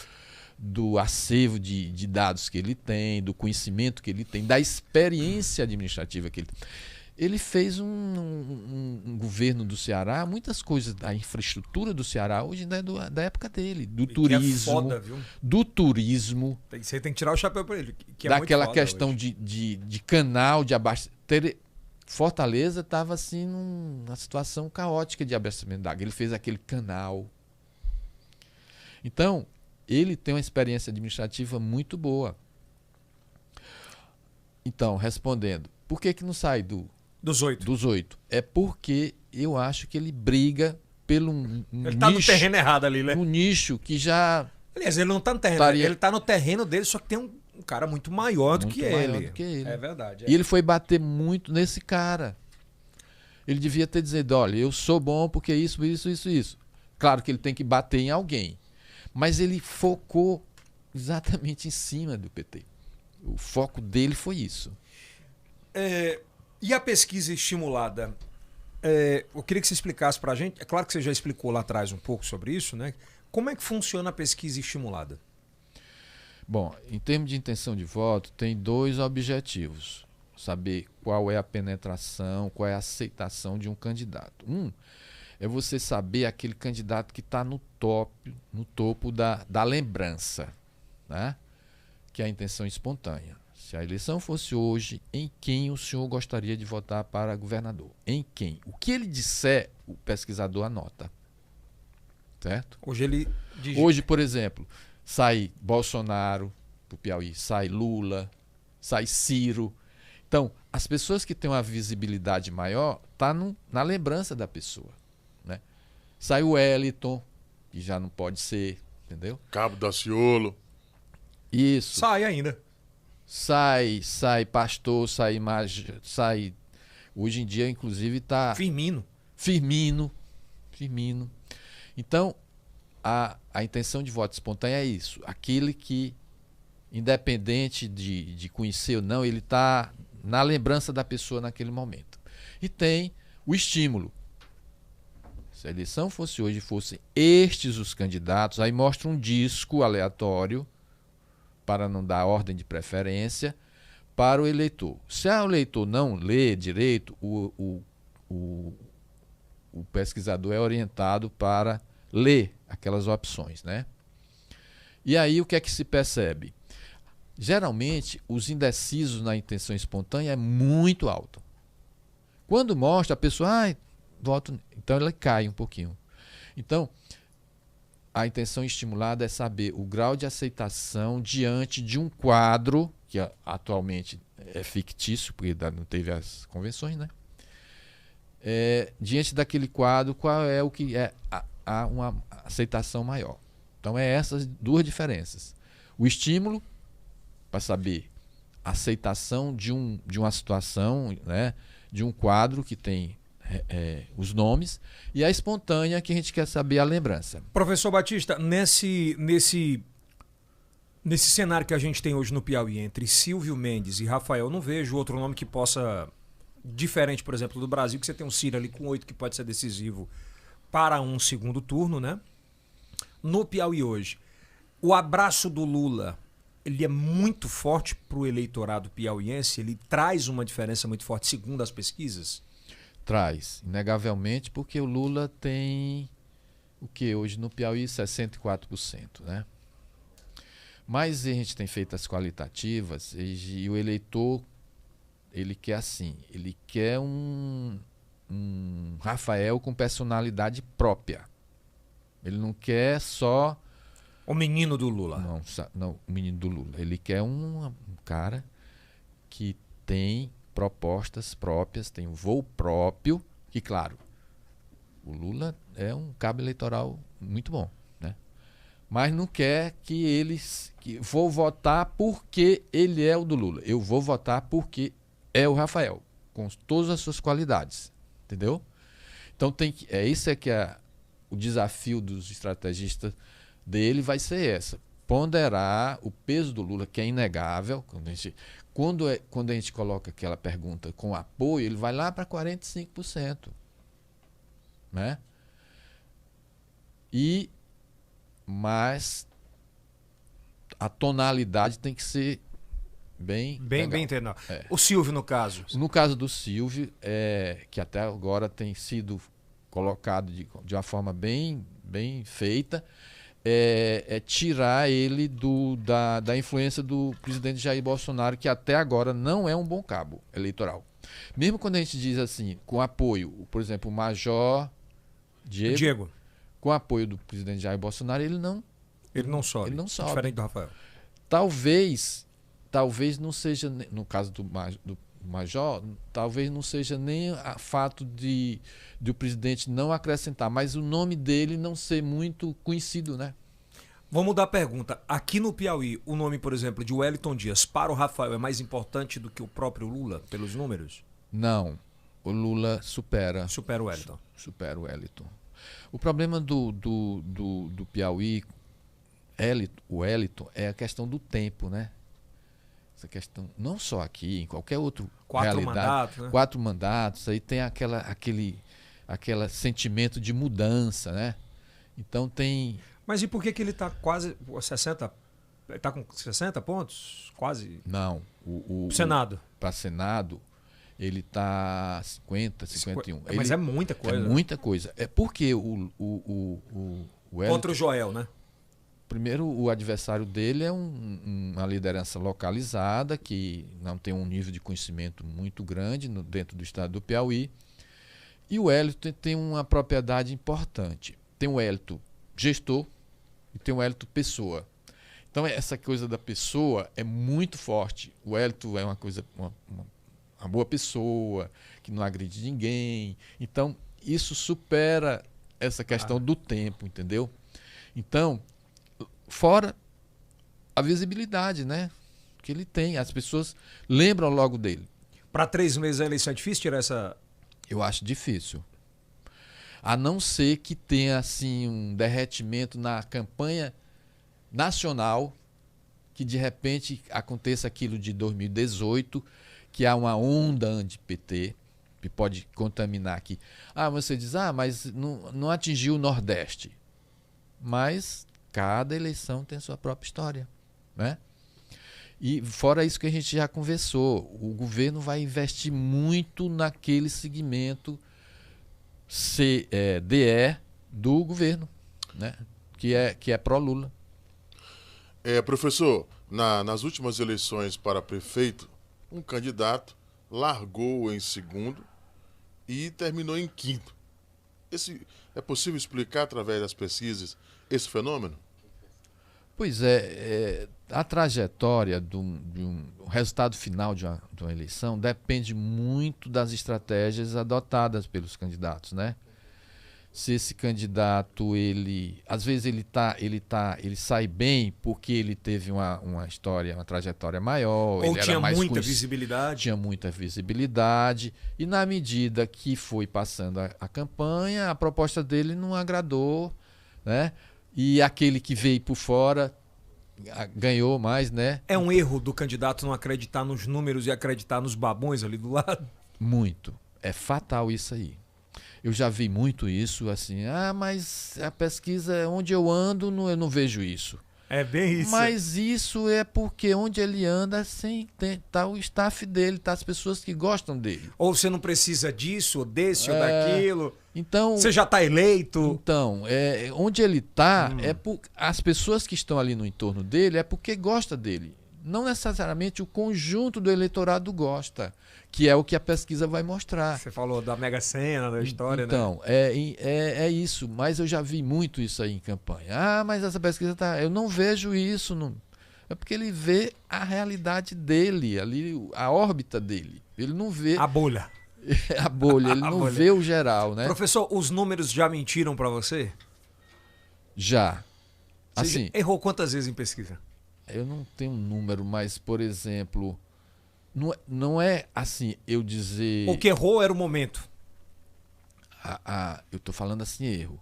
do acervo de dados que ele tem, do conhecimento que ele tem, da experiência administrativa que ele tem. Ele fez um governo do Ceará, muitas coisas da infraestrutura do Ceará hoje ainda é da época dele, do turismo, é foda, viu? do turismo. Você tem que tirar o chapéu para ele, que é daquela muito foda questão hoje. de canal de abastecimento. Fortaleza estava assim numa situação caótica de abastecimento d'água. Ele fez aquele canal. Então, ele tem uma experiência administrativa muito boa. Então, respondendo, por que não sai dos 8? Dos 8. É porque eu acho que ele briga pelo ele nicho. Tá no terreno errado ali, né? Um nicho que já. Aliás, ele não tá no terreno. Ele tá no terreno dele, só que tem um cara muito maior do que ele. É verdade. E ele foi bater muito nesse cara. Ele devia ter dito, olha, eu sou bom porque isso. Claro que ele tem que bater em alguém. Mas ele focou exatamente em cima do PT. O foco dele foi isso. E a pesquisa estimulada? Eu queria que você explicasse pra gente. É claro que você já explicou lá atrás um pouco sobre isso, né? Como é que funciona a pesquisa estimulada? Bom, em termos de intenção de voto, tem 2 objetivos. Saber qual é a penetração, qual é a aceitação de um candidato. É você saber aquele candidato que está no topo da lembrança, né? Que é a intenção espontânea. Se a eleição fosse hoje, em quem o senhor gostaria de votar para governador? Em quem? O que ele disser, o pesquisador anota. Certo? Hoje, por exemplo, sai Bolsonaro para o Piauí, sai Lula, sai Ciro. Então, as pessoas que têm uma visibilidade maior, tá na lembrança da pessoa. Né? Sai o Wellington, que já não pode ser, entendeu? Cabo Daciolo. Isso. Sai ainda. Sai Pastor, sai. Hoje em dia, inclusive, tá. Firmino. Então, a intenção de voto espontâneo é isso. Aquele que, independente de conhecer ou não, ele está na lembrança da pessoa naquele momento. E tem o estímulo. Se a eleição fosse hoje, fossem estes os candidatos, aí mostra um disco aleatório, para não dar ordem de preferência, para o eleitor. Se o eleitor não lê direito, o pesquisador é orientado para ler aquelas opções, né? E aí o que é que se percebe? Geralmente, os indecisos na intenção espontânea é muito alto. Quando mostra, a pessoa, voto, então ela cai um pouquinho. Então, a intenção estimulada é saber o grau de aceitação diante de um quadro, que atualmente é fictício, porque não teve as convenções, né? Diante daquele quadro, qual é o que há uma aceitação maior. Então, essas 2 diferenças. O estímulo, para saber a aceitação de uma situação, né, de um quadro que tem os nomes, e a espontânea, que a gente quer saber a lembrança. Professor Batista, nesse cenário que a gente tem hoje no Piauí, entre Silvio Mendes e Rafael, eu não vejo outro nome que possa, diferente, por exemplo, do Brasil, que você tem um Ciro ali com 8 que pode ser decisivo para um segundo turno, né? No Piauí hoje, o abraço do Lula, ele é muito forte para o eleitorado piauiense, ele traz uma diferença muito forte, segundo as pesquisas? Traz, inegavelmente, porque o Lula tem o que hoje no Piauí 64%, né? Mas a gente tem feito as qualitativas e o eleitor, ele quer assim, ele quer um Rafael com personalidade própria. Ele não quer só o menino do Lula. Não, o menino do Lula. Ele quer um cara que tem propostas próprias, tem um voo próprio, que, claro, o Lula é um cabo eleitoral muito bom, né? Mas não quer que vou votar porque ele é o do Lula. Eu vou votar porque é o Rafael, com todas as suas qualidades, entendeu? Então isso é que o desafio dos estrategistas dele vai ser ponderar o peso do Lula, que é inegável. Quando a gente coloca aquela pergunta com apoio, ele vai lá para 45%. Né? Mas a tonalidade tem que ser bem entendendo. O Silvio, no caso. No caso do Silvio, que até agora tem sido colocado de uma forma bem feita, tirar ele da influência do presidente Jair Bolsonaro, que até agora não é um bom cabo eleitoral. Mesmo quando a gente diz assim, com apoio, por exemplo, o Major Diego, com apoio do presidente Jair Bolsonaro, ele não sobe. Diferente do Rafael. Talvez não seja, no caso do Major, talvez não seja nem o fato de o presidente não acrescentar, mas o nome dele não ser muito conhecido, né? Vamos mudar a pergunta. Aqui no Piauí, o nome, por exemplo, de Wellington Dias para o Rafael é mais importante do que o próprio Lula, pelos números? Não. O Lula supera o Wellington. Supera o Wellington. O problema do Piauí, o Wellington, é a questão do tempo, né? Essa questão, não só aqui, em qualquer outro 4 mandatos, né? 4 mandatos, aí tem aquele sentimento de mudança, né? Então tem... Mas e por que ele está quase 60? Ele está com 60 pontos? Quase? Não. Senado. Para Senado, ele está 50, 51. Mas é muita coisa. É muita coisa. É porque o Wellington, contra o Joel, né? Primeiro, o adversário dele é uma liderança localizada, que não tem um nível de conhecimento muito grande dentro do estado do Piauí. E o Wellington tem uma propriedade importante. Tem o Wellington gestor e tem o Wellington pessoa. Então, essa coisa da pessoa é muito forte. O Wellington é uma boa pessoa, que não agride ninguém. Então, isso supera essa questão do tempo, entendeu? Então... Fora a visibilidade, né? Que ele tem. As pessoas lembram logo dele. Para 3 meses a eleição é difícil tirar essa... Eu acho difícil. A não ser que tenha assim, um derretimento na campanha nacional, que de repente aconteça aquilo de 2018, que há uma onda anti-PT, que pode contaminar aqui. Você diz, mas não atingiu o Nordeste. Mas... cada eleição tem sua própria história, né? E fora isso que a gente já conversou, o governo vai investir muito naquele segmento DE do governo, né? Que é pró-Lula. Professor, nas últimas eleições para prefeito, um candidato largou em segundo e terminou em quinto. É possível explicar através das pesquisas esse fenômeno? Pois a trajetória o resultado final de uma eleição depende muito das estratégias adotadas pelos candidatos, né? Se esse candidato, às vezes ele sai bem porque ele teve uma trajetória maior, ou ele tinha era mais muita visibilidade. Tinha muita visibilidade, e na medida que foi passando a campanha, a proposta dele não agradou, né? E aquele que veio por fora ganhou mais, né? É um erro do candidato não acreditar nos números e acreditar nos babões ali do lado? Muito. É fatal isso aí. Eu já vi muito isso, assim, mas a pesquisa, onde eu ando, eu não vejo isso. É bem isso. Mas isso é porque onde ele anda, tá o staff dele, tá as pessoas que gostam dele. Ou você não precisa disso, ou desse, ou daquilo. Então, você já está eleito. Então, onde ele está, as pessoas que estão ali no entorno dele é porque gosta dele. Não necessariamente o conjunto do eleitorado gosta, que é o que a pesquisa vai mostrar. Você falou da Mega Sena, da história, então, né? É isso, mas eu já vi muito isso aí em campanha. Mas essa pesquisa eu não vejo isso. É porque ele vê a realidade dele, ali, a órbita dele. Ele não vê... a bolha. A bolha, ele não vê o geral, né? Professor, os números já mentiram para você? Já. Você já errou quantas vezes em pesquisa? Eu não tenho um número, mas, por exemplo, não é assim eu dizer... O que errou era o momento. Eu estou falando assim, erro.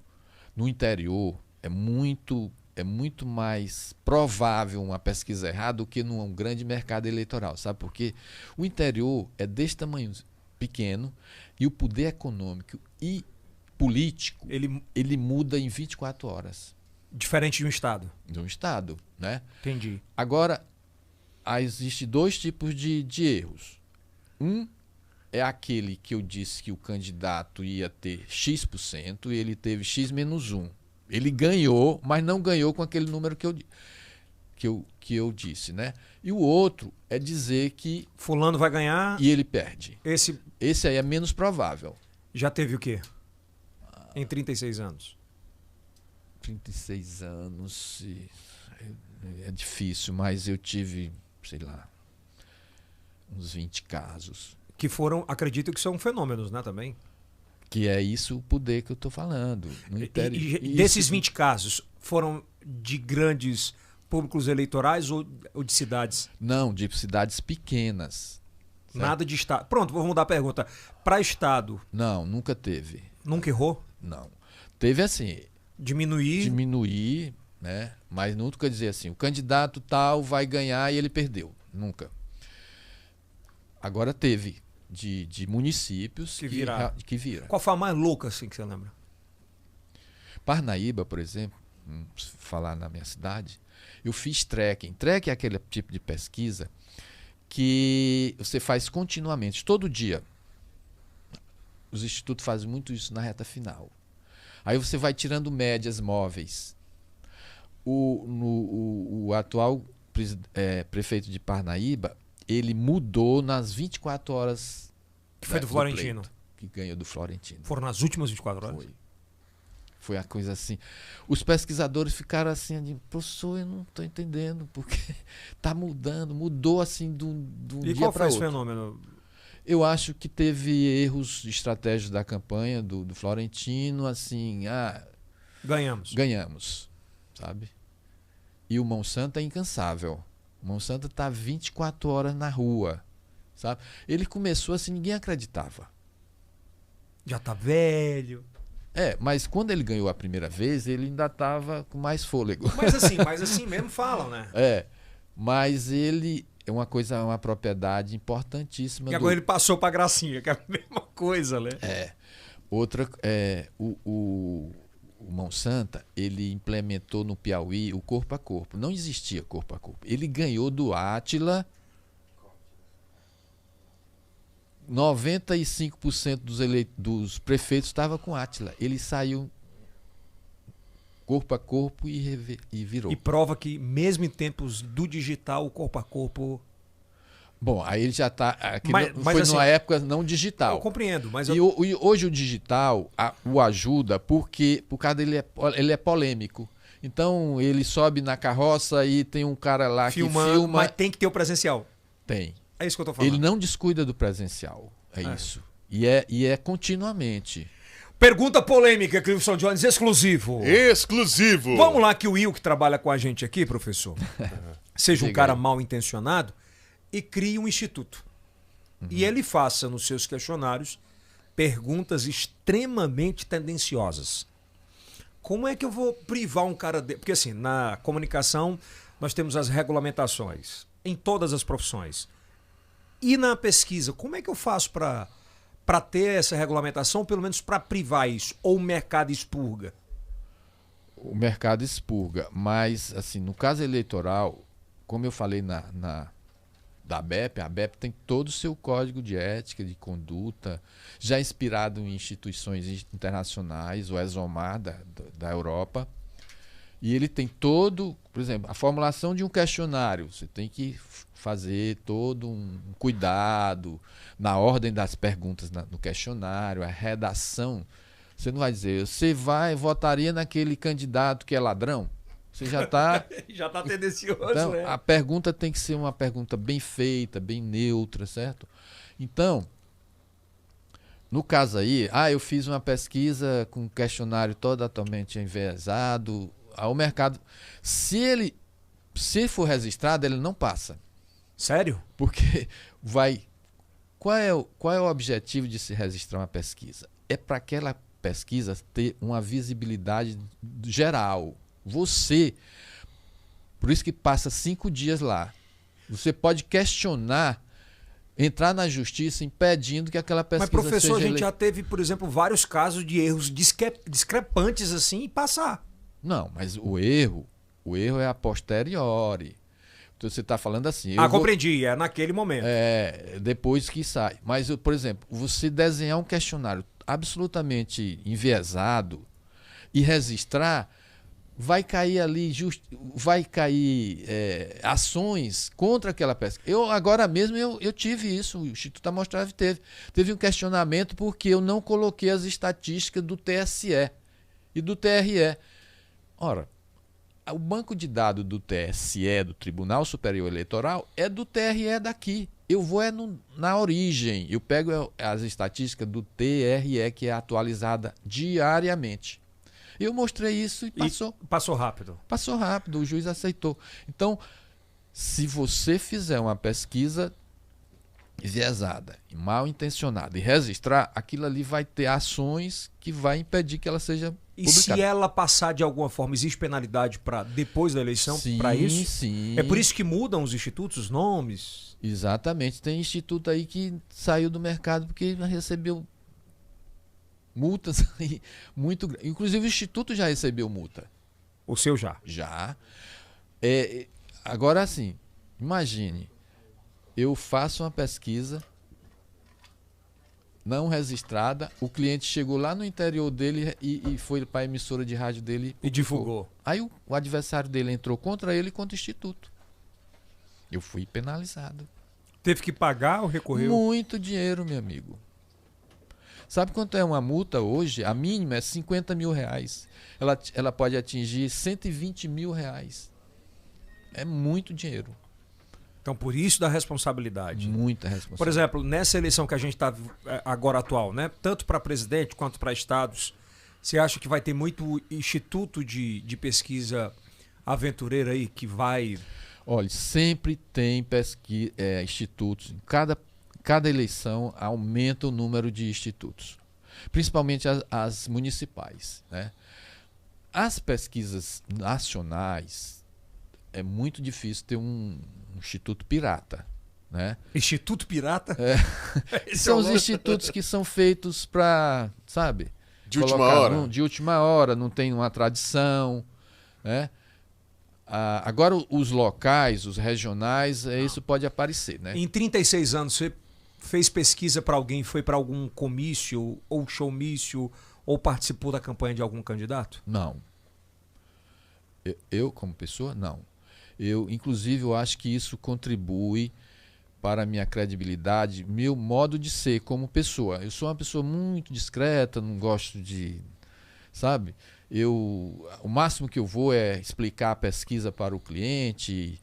No interior é muito é muito mais provável uma pesquisa errada do que num grande mercado eleitoral. Sabe por quê? O interior é desse tamanho pequeno e o poder econômico e político ele muda em 24 horas. Diferente de um estado. De um estado, né? Entendi. Agora, existem dois tipos de erros. Um é aquele que eu disse que o candidato ia ter X% e ele teve X menos 1. Ele ganhou, mas não ganhou com aquele número que eu disse, né? E o outro é dizer que fulano vai ganhar e ele perde. Esse aí é menos provável. Já teve o quê? Em 36 anos. 36 anos é difícil, mas eu tive, sei lá, uns 20 casos. Que foram, acredito que são fenômenos, né, também? Que é isso o poder que eu estou falando. E desses 20 casos, foram de grandes públicos eleitorais ou de cidades? Não, de cidades pequenas. Certo? Nada de estado. Pronto, vou mudar a pergunta. Para estado? Não, nunca teve. Nunca errou? Não. Teve assim... Diminuir, né? Mas nunca dizer assim, o candidato tal vai ganhar e ele perdeu. Nunca. Agora teve de municípios que viram. Qual foi a mais louca assim que você lembra? Parnaíba, por exemplo, falar na minha cidade, eu fiz trekking. Trekking é aquele tipo de pesquisa que você faz continuamente, todo dia. Os institutos fazem muito isso na reta final. Aí você vai tirando médias móveis. O atual prefeito de Parnaíba, ele mudou nas 24 horas. Que foi do Florentino. Que ganhou do Florentino. Foram nas últimas 24 horas? Foi a coisa assim. Os pesquisadores ficaram assim, professor, eu não estou entendendo, porque está mudando, mudou assim de um dia para outro. E qual foi esse fenômeno? Eu acho que teve erros estratégicos da campanha do Florentino, assim, ganhamos, sabe? E o Monsanto é incansável. O Monsanto está 24 horas na rua, sabe? Ele começou assim, ninguém acreditava. Já tá velho. Mas quando ele ganhou a primeira vez, ele ainda estava com mais fôlego. Mas assim mesmo falam, né? Mas ele é uma propriedade importantíssima. E agora ele passou para Gracinha, que é a mesma coisa, né? Outra, o Monsanto, ele implementou no Piauí o corpo a corpo. Não existia corpo a corpo. Ele ganhou do Átila. 95% dos prefeitos estavam com Átila. Ele saiu corpo a corpo e virou. E prova que, mesmo em tempos do digital, o corpo a corpo... Bom, aí ele já está... Foi assim, numa época não digital. Eu compreendo, mas... E hoje o digital o ajuda por causa dele ele é polêmico. Então, ele sobe na carroça e tem um cara lá que filma... Mas tem que ter o presencial. Tem. É isso que eu tô falando. Ele não descuida do presencial. Isso. E é continuamente. Pergunta polêmica, Clifson Jones, exclusivo. Exclusivo. Vamos lá que o Will, que trabalha com a gente aqui, professor, seja um cara mal intencionado e crie um instituto. E ele faça nos seus questionários perguntas extremamente tendenciosas. Como é que eu vou privar um cara de... Porque assim, na comunicação nós temos as regulamentações em todas as profissões. E na pesquisa, como é que eu faço para ter essa regulamentação, pelo menos para privar isso? Ou o mercado expurga? O mercado expurga, mas assim, no caso eleitoral, como eu falei da ABEP, a ABEP tem todo o seu código de ética, de conduta, já inspirado em instituições internacionais, o ESOMAR da Europa. E ele tem todo, por exemplo, a formulação de um questionário. Você tem que fazer todo um cuidado na ordem das perguntas no questionário, a redação. Você não vai dizer, você votaria naquele candidato que é ladrão? Você já está... já está tendencioso, então, né? A pergunta tem que ser uma pergunta bem feita, bem neutra, certo? Então, no caso aí, eu fiz uma pesquisa com um questionário totalmente enviesado. O mercado, se for registrado, ele não passa. Sério? Porque qual é o objetivo de se registrar uma pesquisa? É para aquela pesquisa ter uma visibilidade geral. Você, por isso que passa 5 dias lá, você pode questionar, entrar na justiça impedindo que aquela pesquisa seja... Mas, professor, a gente já teve, por exemplo, vários casos de erros discrepantes assim e passar. Não, mas o erro é a posteriori. Então você está falando assim... compreendi, é naquele momento. Depois que sai. Mas, por exemplo, você desenhar um questionário absolutamente enviesado e registrar, vai cair ali, ações contra aquela pesquisa. Agora mesmo eu tive isso, o Instituto Amostragem teve um questionamento porque eu não coloquei as estatísticas do TSE e do TRE. Ora, o banco de dados do TSE, do Tribunal Superior Eleitoral, é do TRE daqui. Eu vou na origem, eu pego as estatísticas do TRE, que é atualizada diariamente. Eu mostrei isso e passou. Passou rápido. Passou rápido, o juiz aceitou. Então, se você fizer uma pesquisa enviesada, mal intencionada e registrar, aquilo ali vai ter ações que vai impedir que ela seja publicada. E se ela passar de alguma forma, existe penalidade para depois da eleição para isso? Sim. É por isso que mudam os institutos, os nomes? Exatamente. Tem instituto aí que saiu do mercado porque recebeu multas muito grandes. Inclusive o Instituto já recebeu multa. O seu já? Já. Agora assim, imagine, eu faço uma pesquisa não registrada, o cliente chegou lá no interior dele e foi para a emissora de rádio dele e divulgou. Aí o adversário dele entrou contra ele e contra o Instituto. Eu fui penalizado. Teve que pagar ou recorreu? Muito dinheiro, meu amigo. Sabe quanto é uma multa hoje? A mínima é 50 mil reais. Ela pode atingir 120 mil reais. É muito dinheiro. Então, por isso da responsabilidade. Muita responsabilidade. Por exemplo, nessa eleição que a gente está agora atual, né? Tanto para presidente quanto para estados, você acha que vai ter muito instituto de pesquisa aventureira aí que vai... Olha, sempre tem institutos. Em cada eleição aumenta o número de institutos, principalmente as municipais, né? As pesquisas nacionais, é muito difícil ter um instituto pirata, né? Instituto pirata? São os institutos que são feitos para, sabe? De última hora. De última hora, não tem uma tradição, né? Agora os locais, os regionais, isso pode aparecer, né? Em 36 anos, você fez pesquisa para alguém, foi para algum comício ou showmício ou participou da campanha de algum candidato? Não. Eu como pessoa, não. Inclusive, eu acho que isso contribui para a minha credibilidade, meu modo de ser como pessoa. Eu sou uma pessoa muito discreta, não gosto de... Sabe? O máximo que eu vou é explicar a pesquisa para o cliente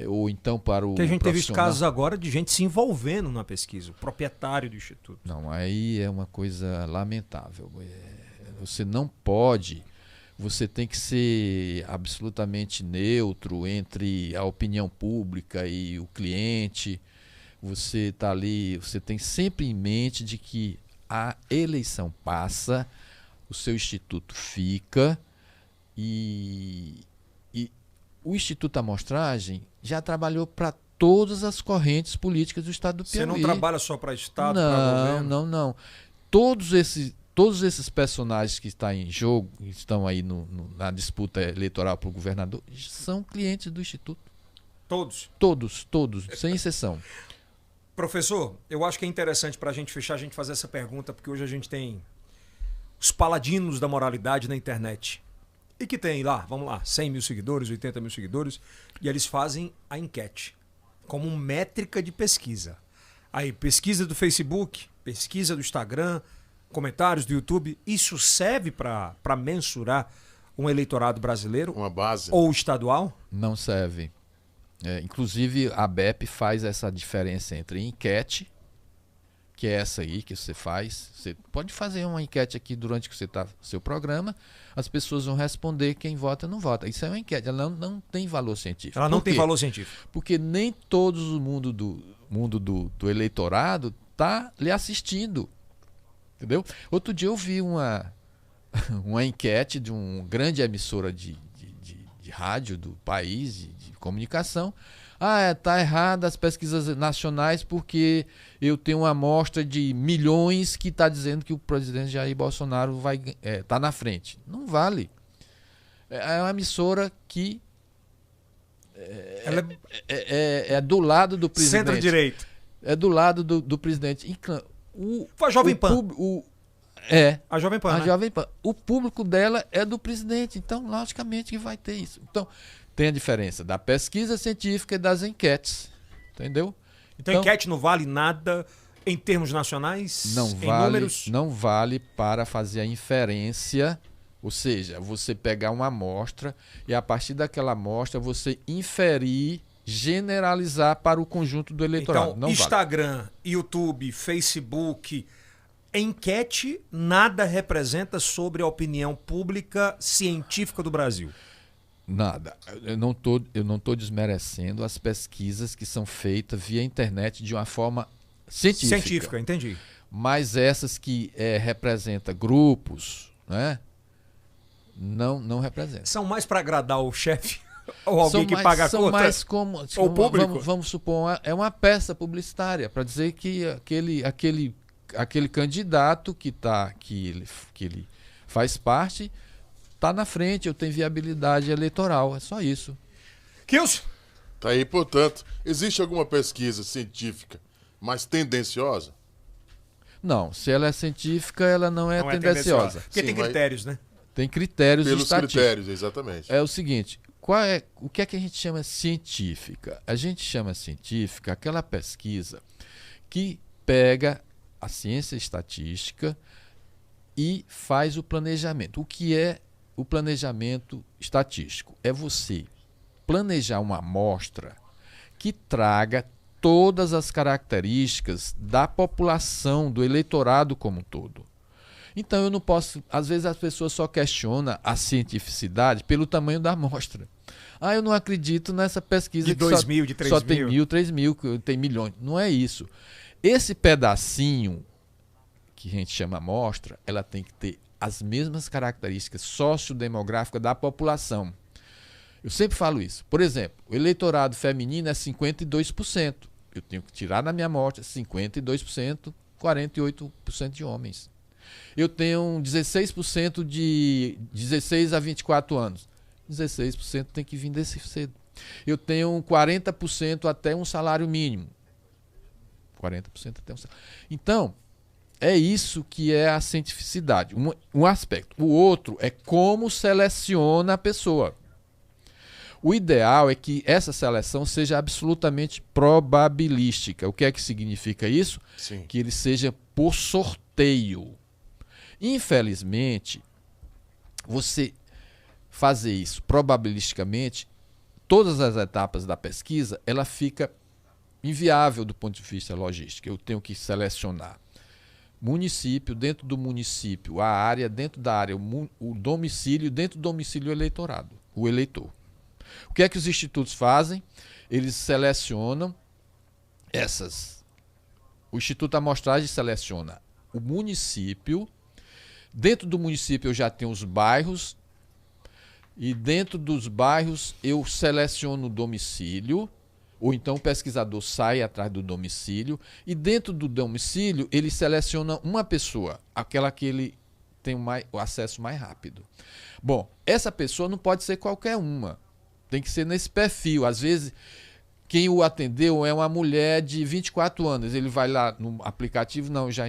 ou então para o Porque a gente teve profissional. casos agora de gente se envolvendo na pesquisa, o proprietário do instituto. Não, aí é uma coisa lamentável. Você não pode... Você tem que ser absolutamente neutro entre a opinião pública e o cliente. Você está ali, você tem sempre em mente de que a eleição passa, o seu instituto fica e o Instituto Amostragem já trabalhou para todas as correntes políticas do estado do Piauí. Você não trabalha só para estado, para governo? Não. Todos esses personagens que estão em jogo, que estão aí na disputa eleitoral para o governador, são clientes do Instituto. Todos? Todos, sem exceção. Professor, eu acho que é interessante para a gente fechar, a gente fazer essa pergunta, porque hoje a gente tem os paladinos da moralidade na internet. E que tem lá, vamos lá, 100 mil seguidores, 80 mil seguidores, e eles fazem a enquete como métrica de pesquisa. Aí, pesquisa do Facebook, pesquisa do Instagram, comentários do YouTube, isso serve para mensurar um eleitorado brasileiro? Uma base? Ou estadual? Não serve. Inclusive, a ABEP faz essa diferença entre enquete, que é essa aí que você faz. Você pode fazer uma enquete aqui durante que você está no seu programa, as pessoas vão responder quem vota não vota. Isso é uma enquete, ela não tem valor científico. Ela não tem valor científico. Porque nem todo o mundo do eleitorado está lhe assistindo. Entendeu? Outro dia eu vi uma enquete de uma grande emissora de de rádio do país, de comunicação. Tá errado as pesquisas nacionais porque eu tenho uma amostra de milhões que está dizendo que o presidente Jair Bolsonaro vai tá na frente. Não vale. É uma emissora que é do lado do presidente. Centro-direita. É do lado do presidente. Foi a Jovem Pan. A Jovem Pan, a né? Jovem Pan. O público dela é do presidente, então logicamente que vai ter isso. Então tem a diferença da pesquisa científica e das enquetes, entendeu? Então enquete não vale nada em termos nacionais, números? Não vale para fazer a inferência, ou seja, você pegar uma amostra e a partir daquela amostra você inferir, generalizar para o conjunto do eleitorado. Então, não Instagram, vale. YouTube, Facebook, enquete nada representa sobre a opinião pública científica do Brasil. Nada. Eu não tô desmerecendo as pesquisas que são feitas via internet de uma forma científica. Científica, entendi. Mas essas que representam grupos, né? Não representam. São mais para agradar o chefe ou alguém que paga a conta? São mais como ou público? Vamos supor, é uma peça publicitária para dizer que aquele candidato que ele faz parte está na frente, eu tenho viabilidade eleitoral, é só isso. Kilson? Tá aí, portanto, existe alguma pesquisa científica mais tendenciosa? Não, se ela é científica, ela não é tendenciosa. Porque Sim, tem critérios, né? Tem critérios Pelos estatísticos. critérios, exatamente. É o seguinte, o que é que a gente chama científica? A gente chama científica aquela pesquisa que pega a ciência estatística e faz o planejamento. O que é o planejamento estatístico? É você planejar uma amostra que traga todas as características da população, do eleitorado como um todo. Então eu não posso, às vezes as pessoas só questionam a cientificidade pelo tamanho da amostra. Eu não acredito nessa pesquisa de que 2 mil, de 3 só mil. tem 1.000, 3.000, que tem milhões. Não é isso. Esse pedacinho que a gente chama amostra, ela tem que ter as mesmas características sociodemográficas da população. Eu sempre falo isso. Por exemplo, o eleitorado feminino é 52%. Eu tenho que tirar da minha amostra 52%, 48% de homens. Eu tenho 16% de 16 a 24 anos. 16% tem que vir desse cedo. Eu tenho 40% até um salário mínimo. 40% até um salário. Então, é isso que é a cientificidade, um aspecto. O outro é como seleciona a pessoa. O ideal é que essa seleção seja absolutamente probabilística. O que é que significa isso? Sim. Que ele seja por sorteio. Infelizmente, você fazer isso probabilisticamente, todas as etapas da pesquisa, ela fica inviável do ponto de vista logístico. Eu tenho que selecionar município, dentro do município, a área, dentro da área, o domicílio, dentro do domicílio, o eleitorado, o eleitor. O que é que os institutos fazem? Eles selecionam o Instituto Amostragem seleciona o município, dentro do município eu já tenho os bairros, e dentro dos bairros eu seleciono o domicílio, ou então o pesquisador sai atrás do domicílio, e dentro do domicílio ele seleciona uma pessoa, aquela que ele tem o acesso mais rápido. Bom, essa pessoa não pode ser qualquer uma, tem que ser nesse perfil. Às vezes, quem o atendeu é uma mulher de 24 anos, ele vai lá no aplicativo, não, já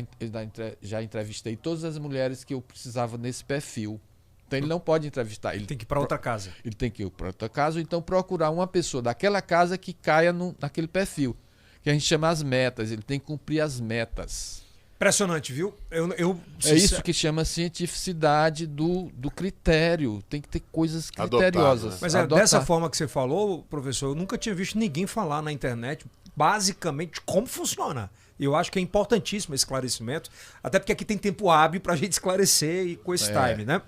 entrevistei todas as mulheres que eu precisava nesse perfil. Então ele não pode entrevistar. Ele tem que ir para outra casa. Ele tem que ir para outra casa, ou então procurar uma pessoa daquela casa que caia naquele perfil, que a gente chama as metas. Ele tem que cumprir as metas. Impressionante, viu? É isso que chama cientificidade do critério. Tem que ter coisas criteriosas. Né? Mas dessa forma que você falou, professor, eu nunca tinha visto ninguém falar na internet basicamente como funciona. E eu acho que é importantíssimo esse esclarecimento, até porque aqui tem tempo hábil para a gente esclarecer e com esse time, né?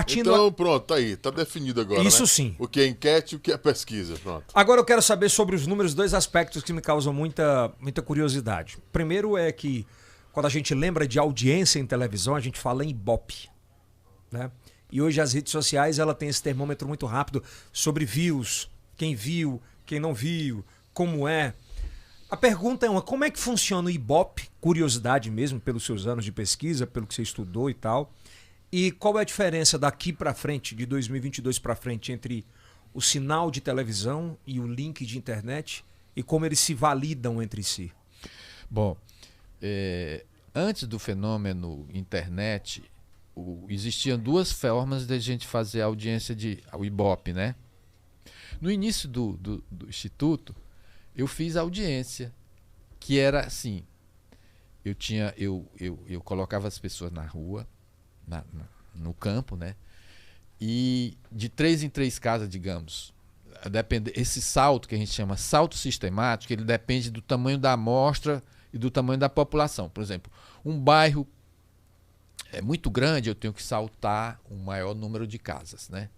Então, pronto, tá aí, tá definido agora. Isso, né? Sim. O que é enquete e o que é pesquisa, pronto. Agora eu quero saber sobre os números, dois aspectos que me causam muita curiosidade. Primeiro é que quando a gente lembra de audiência em televisão, a gente fala em Ibope, né? E hoje as redes sociais ela tem esse termômetro muito rápido sobre views, quem viu, quem não viu, como é. A pergunta é como é que funciona o Ibope? Curiosidade mesmo, pelos seus anos de pesquisa, pelo que você estudou e tal. E qual é a diferença daqui para frente, de 2022 para frente, entre o sinal de televisão e o link de internet e como eles se validam entre si? Bom, antes do fenômeno internet, existiam duas formas de a gente fazer a audiência o Ibope, né? No início do Instituto, eu fiz audiência, que era assim, eu colocava as pessoas na rua, no campo, né? E de 3 em 3 casas, digamos, esse salto que a gente chama salto sistemático, ele depende do tamanho da amostra e do tamanho da população. Por exemplo, um bairro é muito grande, eu tenho que saltar um maior número de casas, né?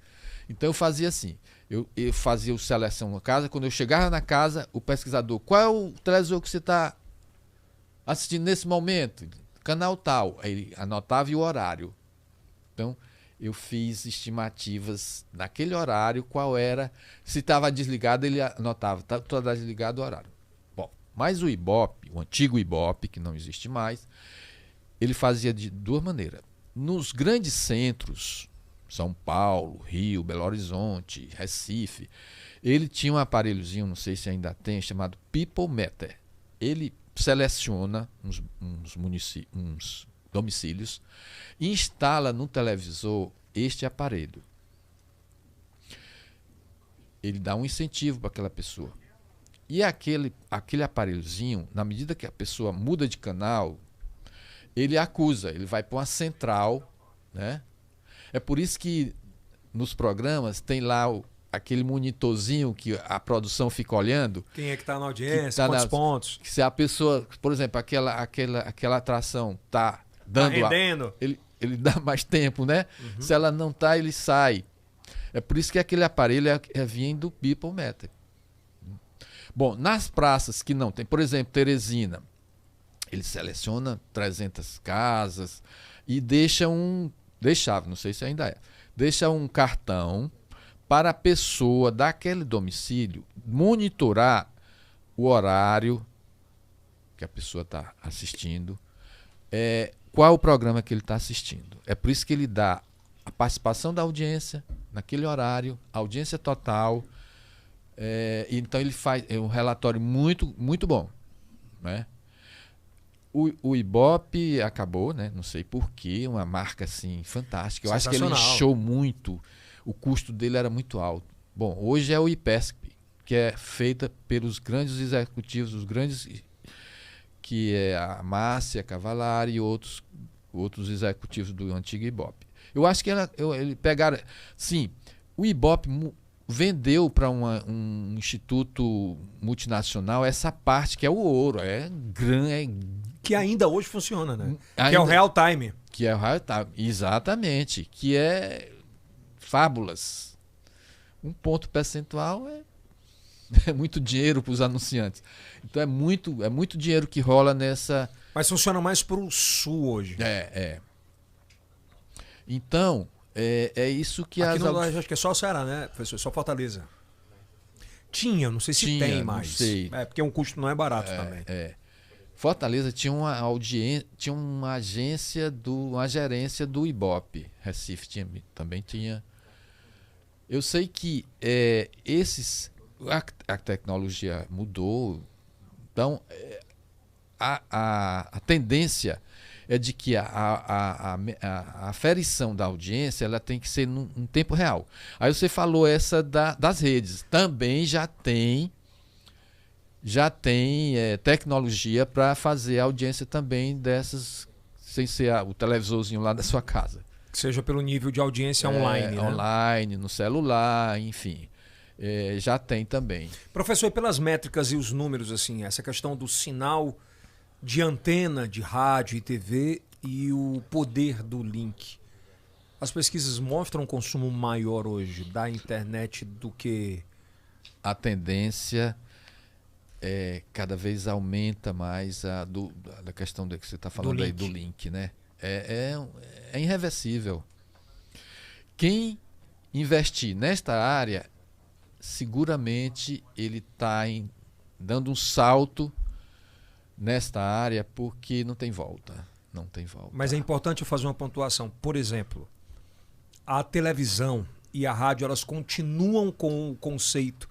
Então eu fazia assim, eu fazia seleção na casa, quando eu chegava na casa, o pesquisador, qual é o televisor que você está assistindo nesse momento? Canal tal. Aí ele anotava o horário. Então eu fiz estimativas naquele horário, qual era, se estava desligado ele anotava, está desligado o horário. Bom, mas o Ibope, o antigo Ibope, que não existe mais, ele fazia de duas maneiras. Nos grandes centros, São Paulo, Rio, Belo Horizonte, Recife, ele tinha um aparelhozinho, não sei se ainda tem, chamado People Meter. Ele seleciona uns domicílios e instala no televisor este aparelho. Ele dá um incentivo para aquela pessoa. E aquele aparelhozinho, na medida que a pessoa muda de canal, ele acusa, ele vai para uma central, né? É por isso que nos programas tem lá aquele monitorzinho que a produção fica olhando. Quem é que está na audiência, quantos pontos. Se a pessoa, por exemplo, aquela atração está dando... Tá rendendo. Ele dá mais tempo, né? Uhum. Se ela não está, ele sai. É por isso que aquele aparelho é vindo do People Meter. Bom, nas praças que não tem, por exemplo, Teresina, ele seleciona 300 casas e deixava, não sei se ainda deixa um cartão para a pessoa daquele domicílio monitorar o horário que a pessoa está assistindo, qual o programa que ele está assistindo. É por isso que ele dá a participação da audiência naquele horário, a audiência total, então ele faz um relatório muito, muito bom, né? O Ibope acabou, né? Não sei porquê, uma marca assim fantástica. Eu acho que ele inchou muito, o custo dele era muito alto. Bom, hoje é o IPESP, que é feita pelos grandes executivos, os grandes, que é a Márcia Cavalari e outros executivos do antigo Ibope. Eu acho que ele pegaram... Sim, o Ibope vendeu para um instituto multinacional essa parte que é o ouro, que ainda hoje funciona, né? Que é o real time. Que é o real time, exatamente. Que é fábulas. Um ponto percentual é muito dinheiro para os anunciantes. Então é muito dinheiro que rola nessa... Mas funciona mais para o sul hoje. Então, é isso que aqui acho que é só o Ceará, né, professor? Só Fortaleza. Tinha, não sei se tem mais. Não sei. Porque um custo não é barato também. Fortaleza tinha uma gerência do Ibope. Recife também tinha. Eu sei que a tecnologia mudou, então a tendência é de que a aferição da audiência ela tem que ser num tempo real. Aí você falou essa das redes. Também já tem tecnologia para fazer a audiência também dessas, sem ser o televisorzinho lá da sua casa. Que seja pelo nível de audiência online, né? Online, no celular, enfim. Já tem também. Professor, e pelas métricas e os números, assim, essa questão do sinal de antena de rádio e TV e o poder do link. As pesquisas mostram um consumo maior hoje da internet do que... A tendência cada vez aumenta mais da questão que você está falando aí do link, né? É irreversível. quem investir nesta área, seguramente ele está dando um salto nesta área, porque não tem volta. Não tem volta. Mas é importante eu fazer uma pontuação. Por exemplo, a televisão e a rádio, elas continuam com o conceito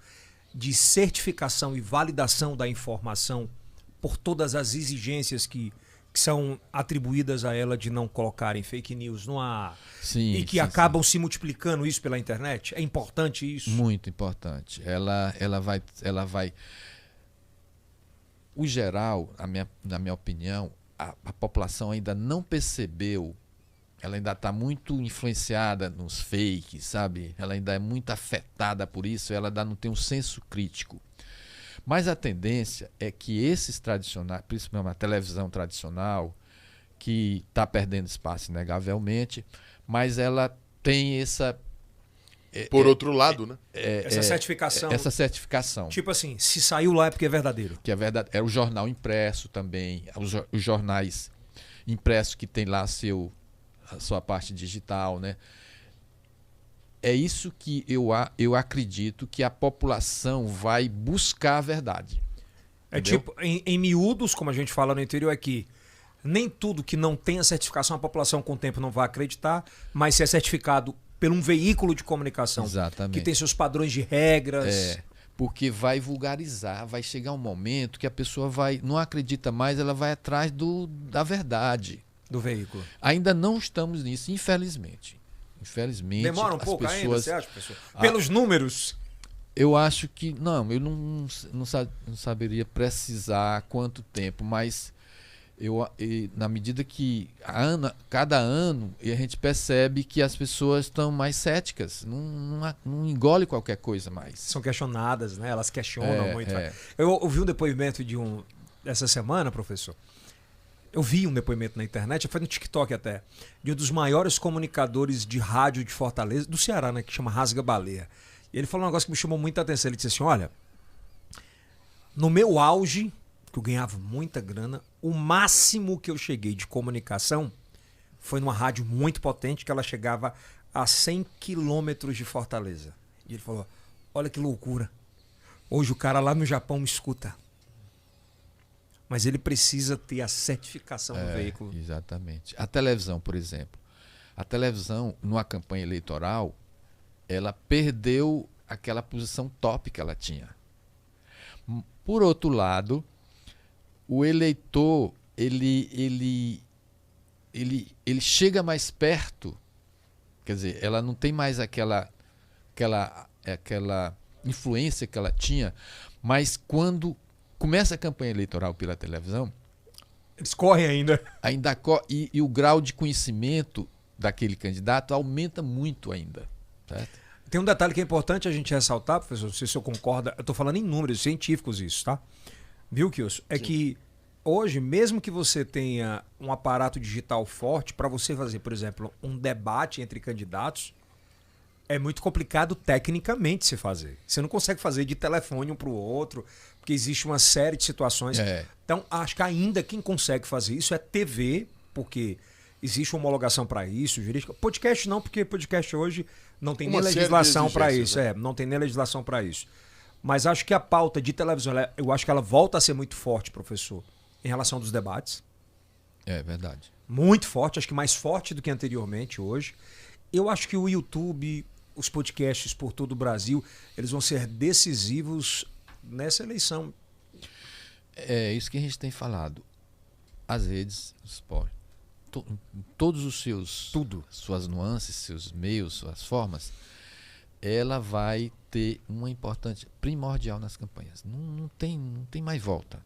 de certificação e validação da informação por todas as exigências que são atribuídas a ela de não colocarem fake news no ar. Sim, e que acabam se multiplicando isso pela internet. É importante isso? Muito importante. Ela vai... O geral, na minha opinião, a população ainda não percebeu, ela ainda está muito influenciada nos fakes, sabe? Ela ainda é muito afetada por isso, ela ainda não tem um senso crítico. Mas a tendência é que esses tradicionais, principalmente a televisão tradicional, que está perdendo espaço inegavelmente, mas ela tem essa... Por outro lado, né? Essa certificação. Essa certificação. Tipo assim, se saiu lá é porque é verdadeiro. Que é verdade. É o jornal impresso também, os jornais impressos que tem lá a sua parte digital, né? É isso que eu acredito que a população vai buscar a verdade. É entendeu? tipo, em miúdos, como a gente fala no interior, é que nem tudo que não tem a certificação a população com o tempo não vai acreditar, mas se é certificado por um veículo de comunicação Exatamente. que tem seus padrões de regras. Porque vai vulgarizar, vai chegar um momento que a pessoa não acredita mais, ela vai atrás da verdade. Do veículo. Ainda não estamos nisso, infelizmente. Infelizmente. Demora um as pouco pessoas, ainda, você acha, professor? Pelos números. Eu acho que... Não, eu não saberia precisar quanto tempo, mas na medida que cada ano a gente percebe que as pessoas estão mais céticas, não engole qualquer coisa mais. São questionadas, né? Elas questionam muito. Eu ouvi um depoimento essa semana, professor. Eu vi um depoimento na internet, foi no TikTok até, de um dos maiores comunicadores de rádio de Fortaleza, do Ceará, né? Que chama Rasga Baleia. E ele falou um negócio que me chamou muita atenção. Ele disse assim, olha, no meu auge, que eu ganhava muita grana, o máximo que eu cheguei de comunicação foi numa rádio muito potente, que ela chegava a 100 quilômetros de Fortaleza. E ele falou, olha que loucura. Hoje o cara lá no Japão me escuta. Mas ele precisa ter a certificação do veículo. Exatamente. A televisão, por exemplo. A televisão, numa campanha eleitoral, ela perdeu aquela posição top que ela tinha. Por outro lado, o eleitor, ele chega mais perto, quer dizer, ela não tem mais aquela influência que ela tinha, mas quando começa a campanha eleitoral pela televisão, eles correm ainda. E o grau de conhecimento daquele candidato aumenta muito ainda. Certo? Tem um detalhe que é importante a gente ressaltar, professor, não sei se o senhor concorda, eu estou falando em números científicos isso, tá? Viu, Kilson? É que hoje, mesmo que você tenha um aparato digital forte, para você fazer, por exemplo, um debate entre candidatos, é muito complicado tecnicamente se fazer. Você não consegue fazer de telefone um para o outro, porque existe uma série de situações. Então, acho que ainda quem consegue fazer isso é TV, porque existe uma homologação para isso, jurídica. Podcast não, porque podcast hoje não tem nem legislação para isso. Né? Não tem nem legislação para isso. Mas acho que a pauta de televisão, eu acho que ela volta a ser muito forte, professor, em relação dos debates. É verdade. Muito forte, acho que mais forte do que anteriormente hoje. Eu acho que o YouTube, os podcasts por todo o Brasil, eles vão ser decisivos nessa eleição. É isso que a gente tem falado. As redes, todos os suas nuances, seus meios, suas formas, ela vai ter uma importância primordial nas campanhas. Não tem mais volta.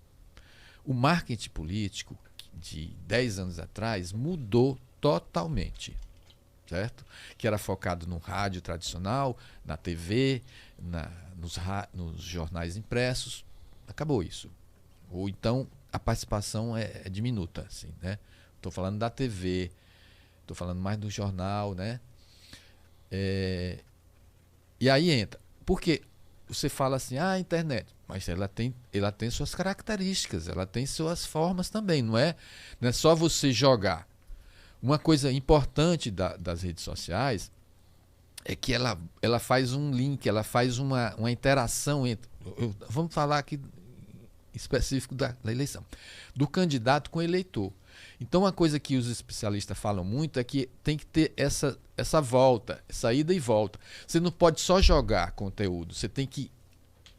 O marketing político de 10 anos atrás mudou totalmente. Certo? Que era focado no rádio tradicional, na TV, nos jornais impressos. Acabou isso. Ou então a participação é diminuta. Assim, né? Estou falando da TV, estou falando mais do jornal. Né? E aí entra. Porque você fala assim, a internet, mas ela tem suas características, ela tem suas formas também. Não é só você jogar. Uma coisa importante das redes sociais é que ela faz um link, ela faz uma interação entre... Vamos falar aqui específico da eleição. Do candidato com o eleitor. Então, uma coisa que os especialistas falam muito é que tem que ter essa volta, essa ida e volta. Você não pode só jogar conteúdo, você tem que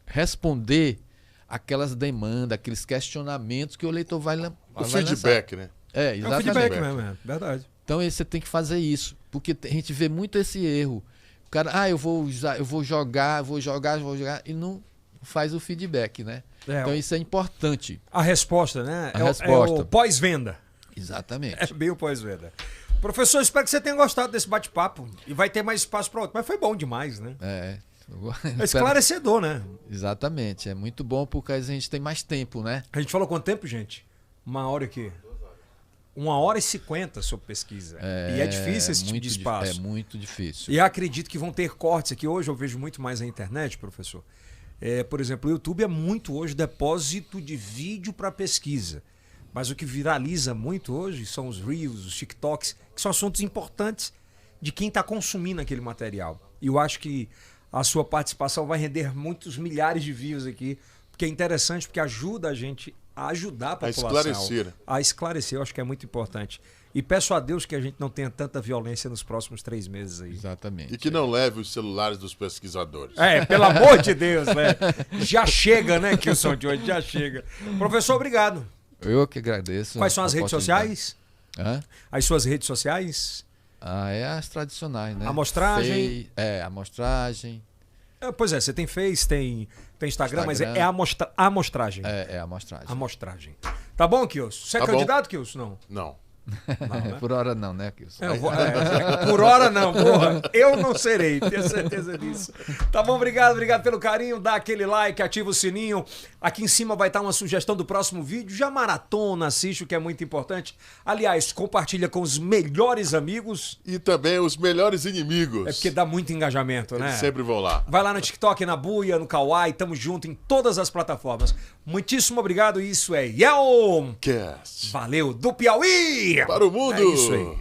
responder aquelas demandas, aqueles questionamentos que o eleitor vai lançar. O feedback, né? É, exatamente. É o feedback mesmo, é verdade. Então você tem que fazer isso, porque a gente vê muito esse erro. O cara, eu vou jogar, e não faz o feedback, né? Então isso é importante. A resposta, né? A resposta. É o pós-venda. Exatamente. É bem o pós-venda. Professor, espero que você tenha gostado desse bate-papo. E vai ter mais espaço para outro. Mas foi bom demais, né? É esclarecedor, né? Exatamente. É muito bom porque a gente tem mais tempo, né? A gente falou quanto tempo, gente? 1h aqui. 1h50 sobre pesquisa. E é difícil esse tipo de espaço. É muito difícil. E acredito que vão ter cortes aqui. Hoje eu vejo muito mais na internet, professor. Por exemplo, o YouTube é muito hoje depósito de vídeo para pesquisa. Mas o que viraliza muito hoje são os Reels, os TikToks, que são assuntos importantes de quem está consumindo aquele material. E eu acho que a sua participação vai render muitos milhares de views aqui, porque é interessante, porque ajuda a gente a ajudar a população a esclarecer. Eu acho que é muito importante. E peço a Deus que a gente não tenha tanta violência nos próximos 3 meses aí. Exatamente. E que não leve os celulares dos pesquisadores. Pelo amor de Deus, né? Já chega, né, Kilson de hoje, já chega. Professor, obrigado. Eu que agradeço. Quais são as redes sociais? As suas redes sociais? É as tradicionais, né? Amostragem? Amostragem. Pois é, você tem Face, tem Instagram, mas é amostragem. É amostragem. Amostragem. Tá bom, Kilson? Você é candidato, Kilson? Não. Não. Não, né? Por hora não, né, Kilson? Por hora não, porra. Eu não serei, tenho certeza disso. Tá bom, obrigado pelo carinho. Dá aquele like, ativa o sininho. Aqui em cima vai estar uma sugestão do próximo vídeo. Já maratona, assiste, o que é muito importante. Aliás, compartilha com os melhores amigos. E também os melhores inimigos. É porque dá muito engajamento, né? Eles sempre vão lá. Vai lá no TikTok, na Buia, no Kawaii. Tamo junto em todas as plataformas. Muitíssimo obrigado. Isso é Yelcast. Cast. Valeu, do Piauí! Para o mundo! É isso aí.